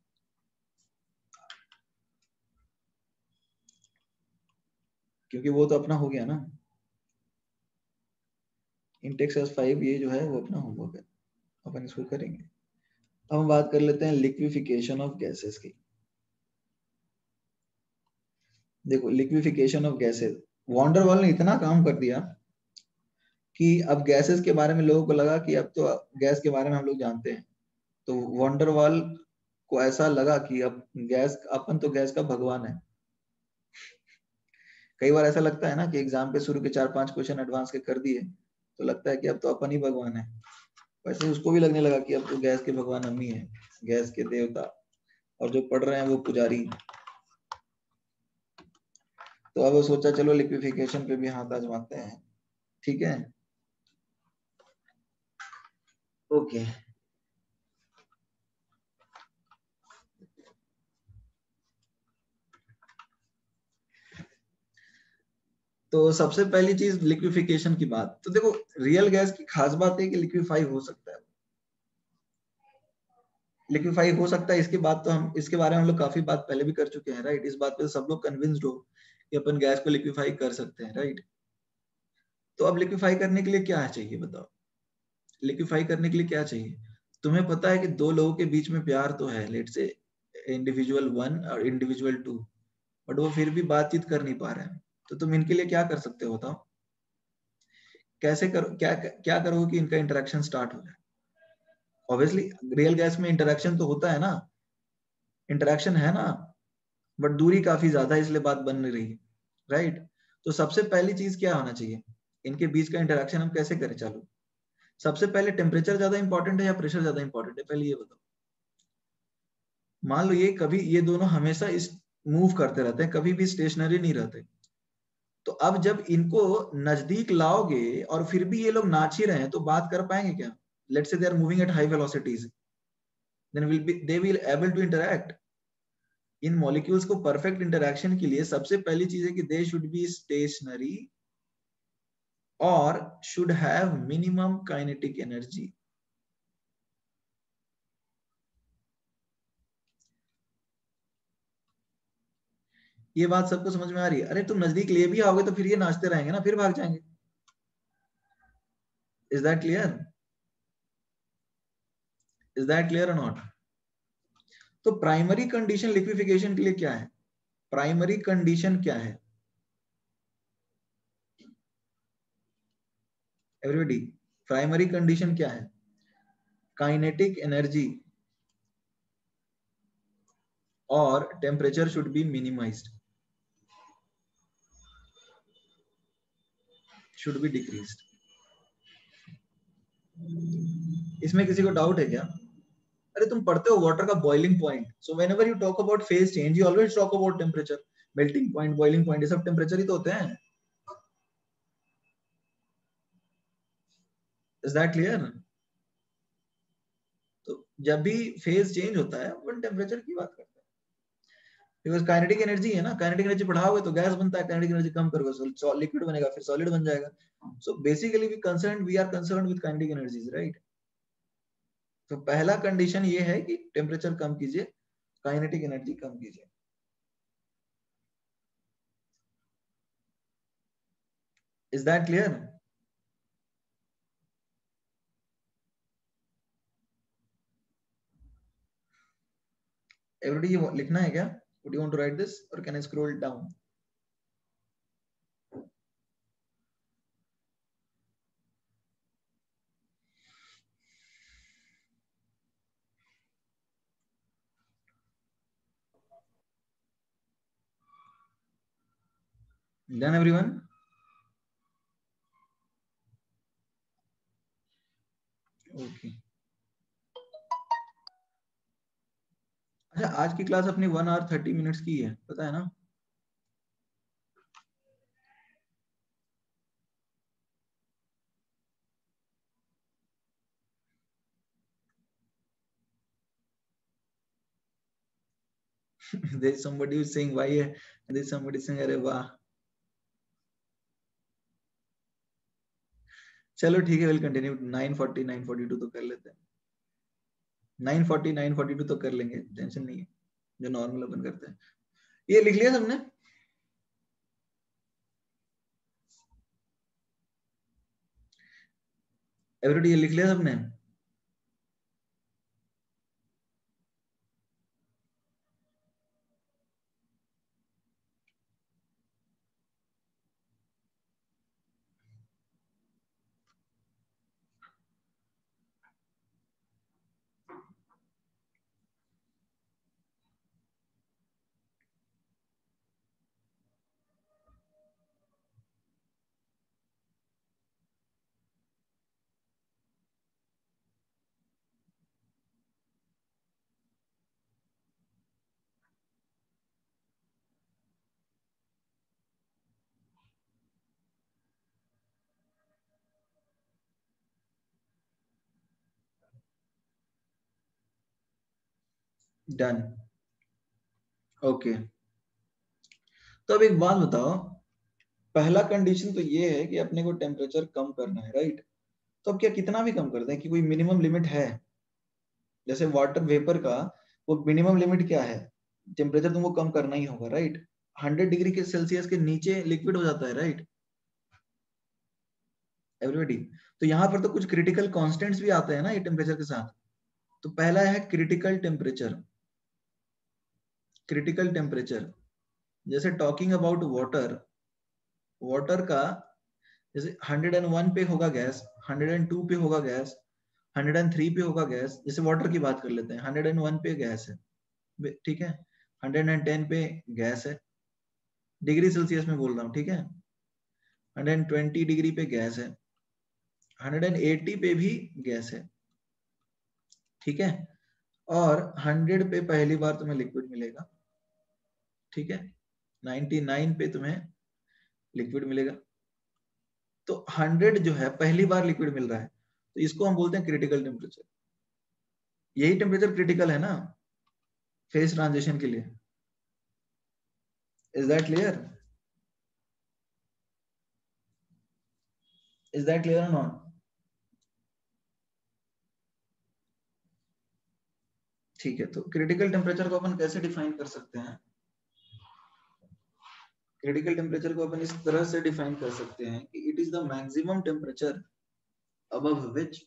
Speaker 1: क्योंकि वो तो अपना हो गया ना। इंटेक्स एक्सरसाइज 5 ये जो है वो अपना होमवर्क है, अपन इसको करेंगे। अब हम बात कर लेते हैं लिक्विफिकेशन ऑफ गैसेस की। देखो liquefaction of gases, van der Waals ने इतना काम कर दिया कि अब गैसेस के बारे में लोगों को लगा कि अब तो गैस के बारे में हम लोग जानते हैं। तो वॉन डेर वाल को ऐसा लगा कि अब गैस, अपन तो गैस का भगवान है। कई बार ऐसा लगता है ना कि एग्जाम पे शुरू के 4-5 क्वेश्चन एडवांस के कर दिए तो लगता है कि अब तो अपन ही भगवान है। वैसे उसको भी लगने लगा कि अब तो गैस के भगवान हम ही है, गैस के देवता, और जो पढ़ रहे हैं वो पुजारी। तो अब वो सोचा चलो लिक्विफिकेशन पे भी हाथ आजमाते हैं। ठीक है, ओके। तो सबसे पहली चीज लिक्विफिकेशन की बात, तो देखो रियल गैस की खास बात है कि लिक्विफाई हो सकता है, लिक्विफाई हो सकता है। इसके बाद तो हम इसके बारे में हम लोग काफी बात पहले भी कर चुके हैं, राइट? इस बात पे सब लोग कन्विंस्ड हो कि अपन गैस को लिक्विफाई कर सकते हैं, राइट? तो अब लिक्विफाई करने के लिए क्या चाहिए बताओ? लिक्विफाई करने के लिए क्या चाहिए? तुम्हें पता है कि दो लोगों के बीच में प्यार तो है, लेट से इंडिविजुअल 1 और इंडिविजुअल 2, बट वो फिर भी बातचीत कर नहीं पा रहे हैं। तो तुम इनके लिए क्या कर सकते हो बताओ? कैसे करो, क्या क्या करोगे कि इनका इंटरेक्शन स्टार्ट हो जाए? ऑब्वियसली रियल गैस में इंटरेक्शन तो होता है ना, इंटरेक्शन है ना, बट दूरी काफी ज्यादा है इसलिए बात बन नहीं रही, राइट? तो सबसे पहली चीज क्या होना चाहिए, इनके बीच का इंटरेक्शन हम कैसे करें चालू? सबसे पहले टेम्परेचर ज्यादा इंपॉर्टेंट है या प्रेशर ज्यादा इंपॉर्टेंट है, पहले ये बताओ। मान लो ये कभी ये दोनों हमेशा इस मूव करते रहते हैं, कभी भी स्टेशनरी नहीं रहते। तो अब जब इनको नजदीक लाओगे और फिर भी ये लोग नाच ही रहे हैं तो बात कर पाएंगे क्या? Let's say they are moving at high velocities, then they will able to interact. इन मॉलिक्यूल्स को परफेक्ट इंटरैक्शन के लिए सबसे पहली चीज है कि दे शुड बी स्टेशनरी और should have minimum kinetic energy. ये बात सबको समझ में आ रही है? अरे तुम नजदीक ले भी आओगे तो फिर ये नाचते रहेंगे ना, फिर भाग जाएंगे। Is that clear? Is that clear और नॉट? तो प्राइमरी कंडीशन लिक्विफिकेशन के लिए क्या है? प्राइमरी कंडीशन क्या है एवरीबॉडी? प्राइमरी कंडीशन क्या है? काइनेटिक एनर्जी और temperature should be minimised, should be decreased. इसमें किसी को डाउट है क्या? अरे तुम पढ़ते हो वाटर का boiling point, so whenever you talk about phase change you always talk about temperature, melting point, boiling point, ये सब टेम्परेचर ही तो होते हैं। Is that clear? तो जब भी फेज चेंज होता है अपन टेम्परेचर की बात करते हैं, बिकॉज काइनेटिक एनर्जी है ना, काइनेटिक एनर्जी बढ़ाओगे तो गैस बनता है, काइनेटिक एनर्जी कम करोगे तो लिक्विड बनेगा, फिर सॉलिड बन जाएगा। So basically we are concerned with kinetic energies, right? तो पहला कंडीशन ये है कि टेम्परेचर कम कीजिए, काइनेटिक एनर्जी कम कीजिए। Is that clear? एवरीबॉडी ये लिखना है क्या? Would you want to write this or can I scroll down? Done everyone? Okay. अच्छा, आज की क्लास अपनी 1 hour 30 minutes की है, पता है ना? There's somebody who's saying why है, and there's somebody saying अरे वाह. चलो ठीक है, विल कंटिन्यू. 9:40 9:42 तो कर लेते हैं. 9:40 9:42 तो कर लेंगे, टेंशन नहीं है, जो नॉर्मल अपन करते हैं. ये लिख लिया सबने? एवरीबॉडी ये लिख लिया सबने? डन. ओके. तो अब एक बात बताओ, पहला कंडीशन तो ये है कि अपने को टेम्परेचर कम करना है, राइट? तो अब क्या कितना भी कम कर दें, कि कोई मिनिमम लिमिट है? जैसे वाटर वेपर का वो मिनिमम लिमिट क्या है? टेम्परेचर तुमको कम करना ही होगा, राइट? 100 डिग्री के सेल्सियस के नीचे लिक्विड हो जाता है, राइट एवरीबॉडी? तो यहाँ पर तो कुछ क्रिटिकल कॉन्स्टेंट्स भी आते हैं ना ये टेम्परेचर के साथ. तो पहला है क्रिटिकल टेम्परेचर. क्रिटिकल टेम्परेचर जैसे टॉकिंग अबाउट वाटर, वाटर का जैसे 101 पे होगा गैस, 102 पे होगा गैस, 103 पे होगा गैस. जैसे वाटर की बात कर लेते हैं, 101 पे गैस है, ठीक है? 110 पे गैस है, डिग्री सेल्सियस में बोल रहा हूँ, ठीक है? 120 डिग्री पे गैस है, 180 पे भी गैस है, ठीक है? और 100 पे पहली बार तुम्हें लिक्विड मिलेगा, ठीक है? 99 पे तुम्हें लिक्विड मिलेगा. तो 100 जो है पहली बार लिक्विड मिल रहा है, तो इसको हम बोलते हैं क्रिटिकल टेम्परेचर. यही टेम्परेचर क्रिटिकल है ना फेज ट्रांजिशन के लिए. Is that clear? Is that clear और नॉट? ठीक है, तो क्रिटिकल टेम्परेचर को अपन कैसे डिफाइन कर सकते हैं? क्रिटिकल टेम्परेचर को अपन इस तरह से डिफाइन कर सकते हैं कि it is the maximum temperature above which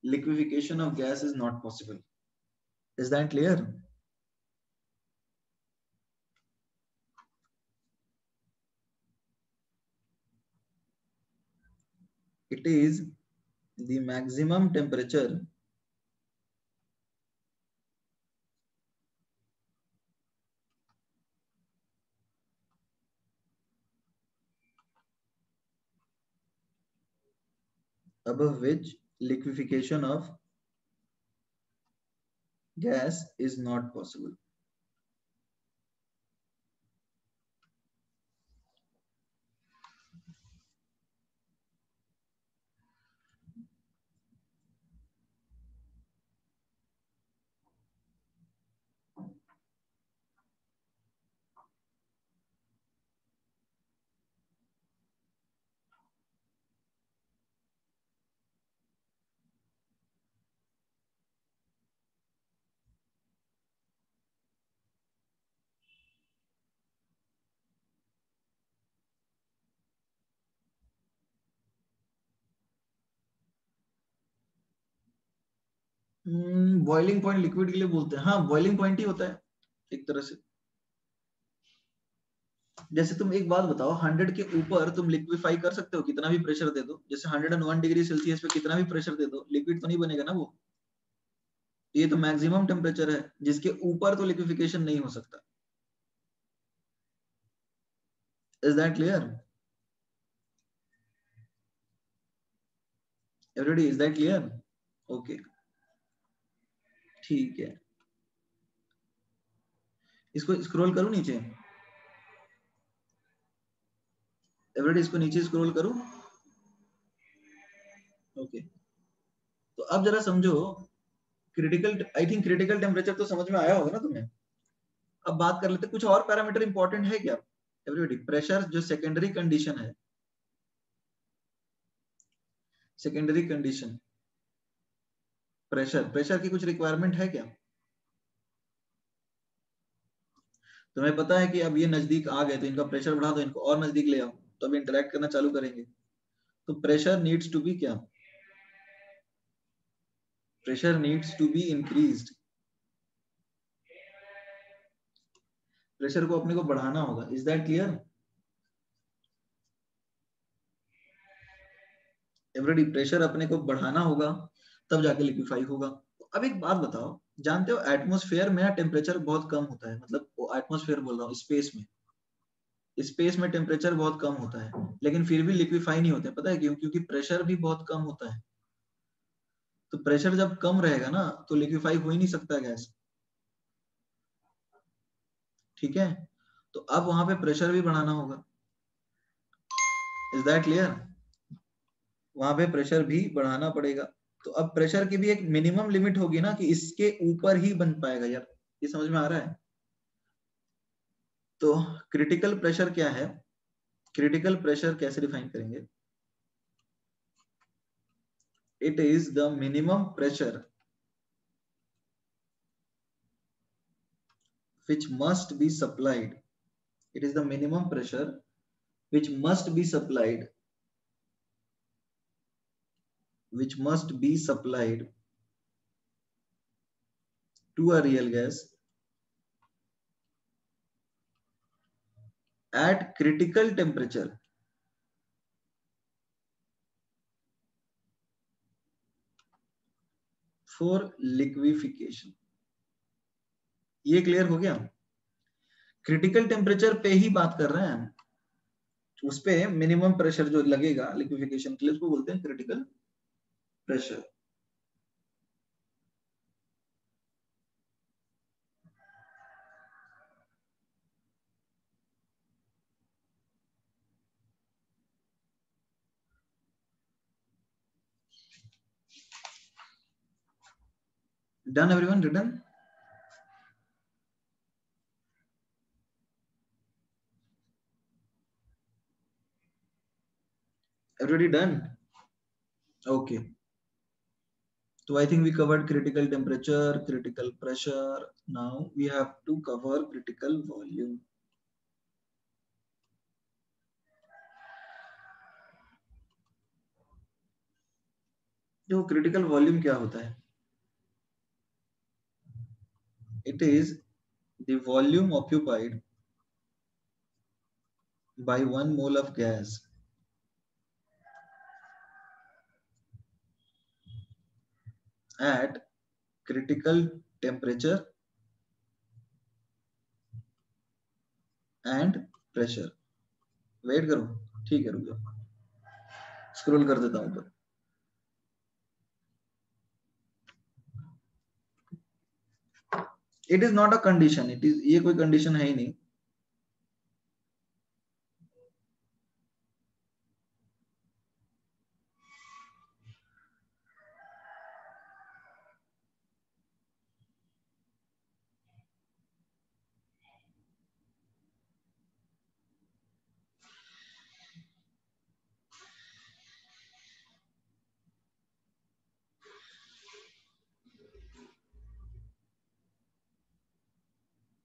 Speaker 1: liquefaction of gas is not possible. Is that clear? It is the maximum temperature above which liquefaction of gas is not possible. Boiling point liquid के लिए बोलते हैं, हाँ boiling point ही होता है एक तरह से। जैसे तुम एक बात बताओ, 100 के ऊपर तुम लिक्विफाई कर सकते हो कितना भी प्रेशर दे दो, जैसे 101 डिग्री सेल्सियस पे कितना भी प्रेशर दे दो लिक्विड तो नहीं बनेगा ना वो। ये तो मैक्सिमम टेम्परेचर है, जिसके ऊपर तो लिक्विफिकेशन नहीं हो सकता। Is that clear everybody, is that clear? Okay ठीक है, इसको स्क्रॉल करूं नीचे, एवरीबॉडी इसको नीचे स्क्रॉल करूं? ओके तो अब जरा समझो critical, I think critical temperature तो समझ में आया होगा ना तुम्हें। अब बात कर लेते कुछ और पैरामीटर इंपॉर्टेंट है क्या एवरीबॉडी? प्रेशर जो सेकेंडरी कंडीशन है, सेकेंडरी कंडीशन प्रेशर, प्रेशर की कुछ रिक्वायरमेंट है क्या? तुम्हें पता है कि अब ये नजदीक आ गए तो इनका प्रेशर बढ़ा दो, इनको और नजदीक ले आओ तो अब इंटरेक्ट करना चालू करेंगे। तो प्रेशर नीड्स टू बी क्या? Pressure needs to be increased. Pressure को अपने को बढ़ाना होगा, is that clear everybody? Pressure अपने को बढ़ाना होगा तब जाके लिक्विफाई होगा। अब एक बात बताओ, जानते हो एटमॉस्फेयर में टेम्परेचर बहुत कम होता है, मतलब एटमॉस्फेयर बोल रहा हूँ, स्पेस में, स्पेस में टेम्परेचर बहुत कम होता है लेकिन फिर भी लिक्विफाई नहीं होते। पता है क्यों? क्योंकि प्रेशर भी बहुत कम होता है। तो प्रेशर जब कम रहेगा ना तो लिक्विफाई हो ही नहीं सकता गैस, ठीक है? तो अब वहां पे प्रेशर भी बढ़ाना होगा, इज दैट क्लियर? वहां पे प्रेशर भी बढ़ाना पड़ेगा। तो अब प्रेशर की भी एक मिनिमम लिमिट होगी ना कि इसके ऊपर ही बन पाएगा यार, ये समझ में आ रहा है? तो क्रिटिकल प्रेशर क्या है? क्रिटिकल प्रेशर कैसे डिफाइन करेंगे? It is the minimum pressure which must be supplied. It is the minimum pressure which must be supplied, which must be supplied to a real gas at critical temperature for liquefaction. ये clear हो गया? Critical temperature पे ही बात कर रहे हैं हम, उस पे मिनिमम प्रेशर जो लगेगा लिक्विफिकेशन के लिए उसको बोलते हैं critical pressure. Done everyone, written? Everybody done? Okay. So I think we covered critical temperature, critical pressure. Now we have to cover critical volume. जो critical volume क्या होता है? It is the volume occupied by 1 mole of gas at critical temperature and pressure. Wait करो, ठीक है, रुक जाओ, scroll कर देता हूं ऊपर। It is not a condition, it is, ये कोई कंडीशन है ही नहीं।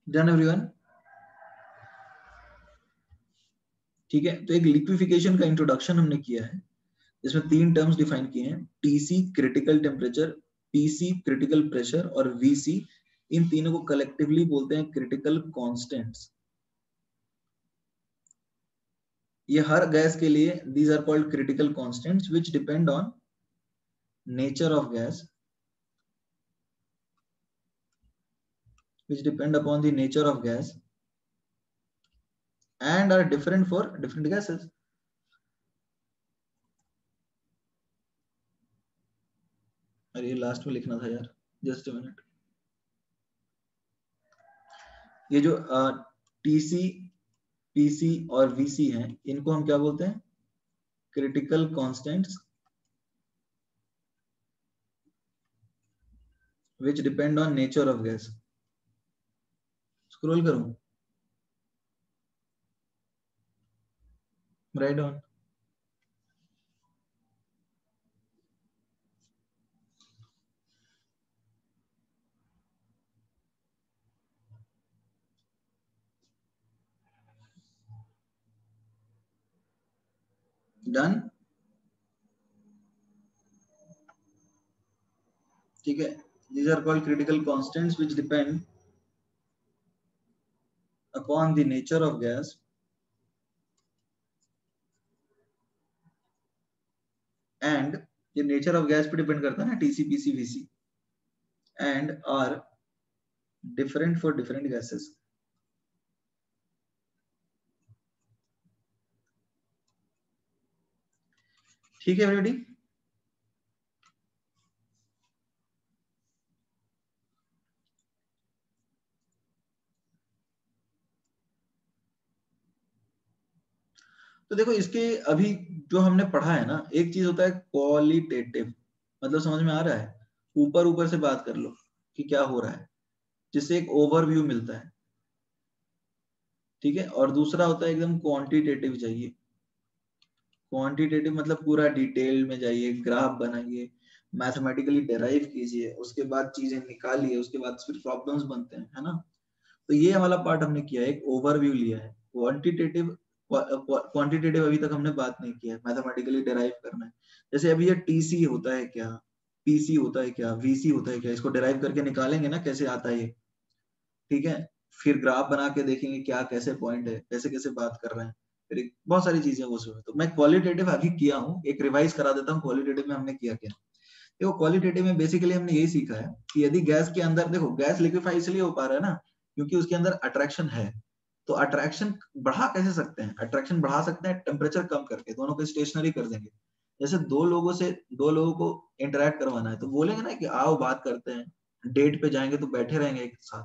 Speaker 1: Done everyone? ठीक है, तो एक लिक्विफिकेशन का इंट्रोडक्शन हमने किया है, इसमें 3 टर्म्स डिफाइन किए हैं, TC critical temperature, TC critical pressure और वीसी, इन तीनों को कलेक्टिवली बोलते हैं क्रिटिकल कांस्टेंट्स। ये हर गैस के लिए these are called critical constants which depend on nature of gas, which depend upon the nature of gas and are different for different gases. अरे ये लास्ट में लिखना था यार, जस्ट अ मिनट। ये जो टीसी, पीसी और वीसी हैं, इनको हम क्या बोलते हैं? Critical constants which depend on nature of gas. Scroll करूं? Right on. डन। ठीक है, these are called critical constants which depend upon the nature of gas and ये nature of gas पे depend करता है ना, TC, PC, VC, and are different for different gases. ठीक है everybody? तो देखो इसके अभी जो हमने पढ़ा है ना, एक चीज होता है क्वालिटेटिव, मतलब समझ में आ रहा है, ऊपर ऊपर से बात कर लो कि क्या हो रहा है, जिससे एक ओवरव्यू मिलता है, ठीक है। और दूसरा होता है एकदम क्वांटिटेटिव चाहिए। क्वांटिटेटिव मतलब पूरा डिटेल में जाइए, ग्राफ बनाइए, मैथमेटिकली डेराइव कीजिए, उसके बाद चीजें निकालिए, उसके बाद फिर प्रॉब्लम्स बनते हैं, है ना। तो ये वाला पार्ट हमने किया है, एक ओवरव्यू लिया है। क्वांटिटेटिव अभी तक हमने बात नहीं किया है, मैथमेटिकली डेराइव करना है। जैसे अभी ये टीसी होता है क्या, पीसी होता है क्या, वीसी होता है क्या, इसको डेराइव करके निकालेंगे ना कैसे आता है ये, ठीक है। फिर ग्राफ बना के देखेंगे क्या कैसे पॉइंट है, कैसे कैसे बात कर रहे हैं, फिर बहुत सारी चीजें उसमें। तो मैं क्वालिटेटिव अभी किया हूँ, एक रिवाइज करा देता हूँ क्वालिटेटिव में हमने किया क्या। देखो क्वालिटेटिव में बेसिकली हमने यही सीखा है कि यदि गैस के अंदर, देखो गैस लिक्विफाई इसलिए हो पा रहा है ना क्योंकि उसके अंदर अट्रैक्शन है। तो अट्रैक्शन बढ़ा कैसे सकते हैं? अट्रैक्शन बढ़ा सकते हैं टेम्परेचर कम करके, दोनों को स्टेशनरी कर देंगे। जैसे दो लोगों को इंटरेक्ट करवाना है तो बोलेंगे ना कि आओ बात करते हैं, डेट पे जाएंगे तो बैठे रहेंगे एक साथ,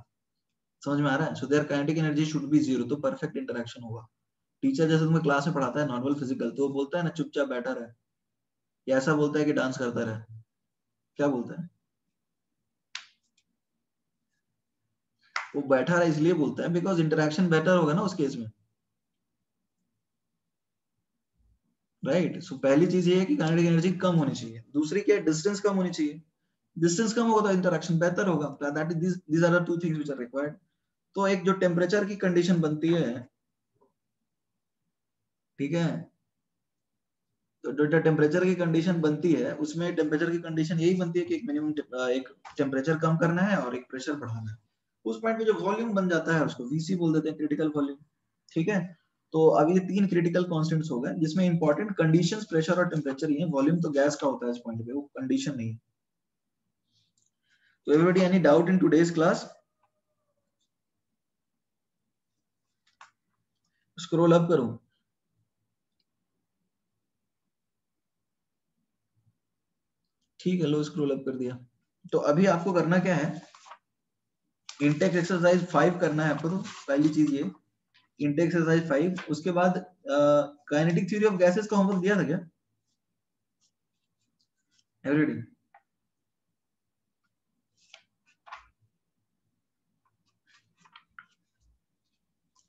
Speaker 1: समझ में आ रहा है। So there kinetic energy should be zero, तो परफेक्ट इंटरेक्शन होगा। टीचर जैसे तुम्हें क्लास में पढ़ाता है नॉर्मल फिजिकल, तो वो बोलता है ना चुपचाप बैठा रहे, या ऐसा बोलता है कि डांस करता रहे, क्या बोलता है? वो बैठा रहा इसलिए बोलता है बिकॉज इंटरेक्शन बेटर होगा ना उस केस में, राइट। सो पहली चीज ये है कि काइनेटिक एनर्जी कम होनी चाहिए, दूसरी क्या है, डिस्टेंस कम होनी चाहिए। डिस्टेंस कम होगा तो इंटरेक्शन बेहतर होगा, that is these are the two things which are required. तो एक जो टेम्परेचर की कंडीशन बनती है, ठीक है, तो जो टेम्परेचर की कंडीशन बनती है उसमें टेम्परेचर की कंडीशन यही बनती है कि एक मिनिमम एक टेम्परेचर कम करना है और एक प्रेशर बढ़ाना है। उस पॉइंट पे जो वॉल्यूम बन जाता है उसको वीसी बोल देते हैं, क्रिटिकल वॉल्यूम, ठीक है। तो अब ये तीन क्रिटिकल कांस्टेंट्स हो गए जिसमें इंपॉर्टेंट कंडीशंस प्रेशर और टेम्परेचर ही है, वॉल्यूम तो गैस का होता है इस पॉइंट पे, वो कंडीशन नहीं है। तो everybody any doubt in today's class? Scroll up करूं? ठीक है, लो स्क्रॉल अप कर दिया। तो अभी आपको करना क्या है, इंटेक्स एक्सरसाइज 5 करना है आपको। तो पहली चीज ये इंटेक एक्सरसाइज 5, उसके बाद काइनेटिक थ्योरी ऑफ गैसेस का होमवर्क दिया था क्या एवरीबॉडी?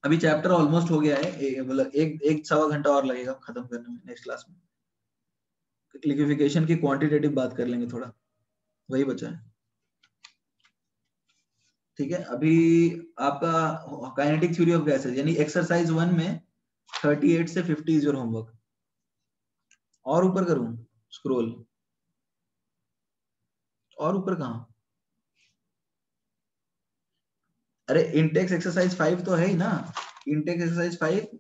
Speaker 1: अभी चैप्टर ऑलमोस्ट हो गया है, मतलब एक सवा घंटा और लगेगा खत्म करने में नेक्स्ट क्लास में। लिक्विफिकेशन की क्वांटिटेटिव बात कर लेंगे थोड़ा, वही बचा है, ठीक है। अभी आपका काइनेटिक थ्योरी ऑफ गैसेस यानी एक्सरसाइज 1 में 38 से 50 इज योर होमवर्क। और ऊपर करूं स्क्रॉल? और ऊपर कहाँ? अरे इंटेक्स एक्सरसाइज 5 तो है ही ना, इंटेक्स एक्सरसाइज 5,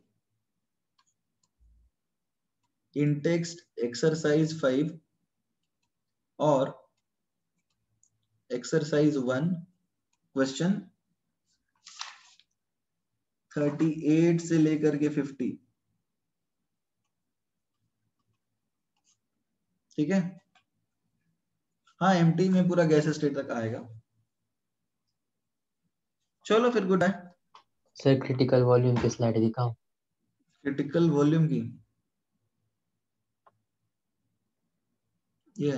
Speaker 1: इंटेक्स एक्सरसाइज 5 और एक्सरसाइज 1 क्वेश्चन 38 से लेकर के 50, ठीक है। हाँ एमटी में पूरा गैस स्टेट तक आएगा। चलो फिर good bye.
Speaker 3: Sir critical volume की स्लाइड दिखाओ।
Speaker 1: क्रिटिकल वॉल्यूम की ये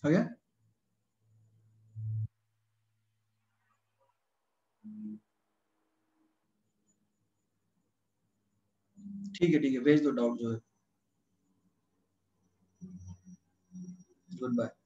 Speaker 1: हो गया। ठीक है भेज दो डाउट जो है। Good bye.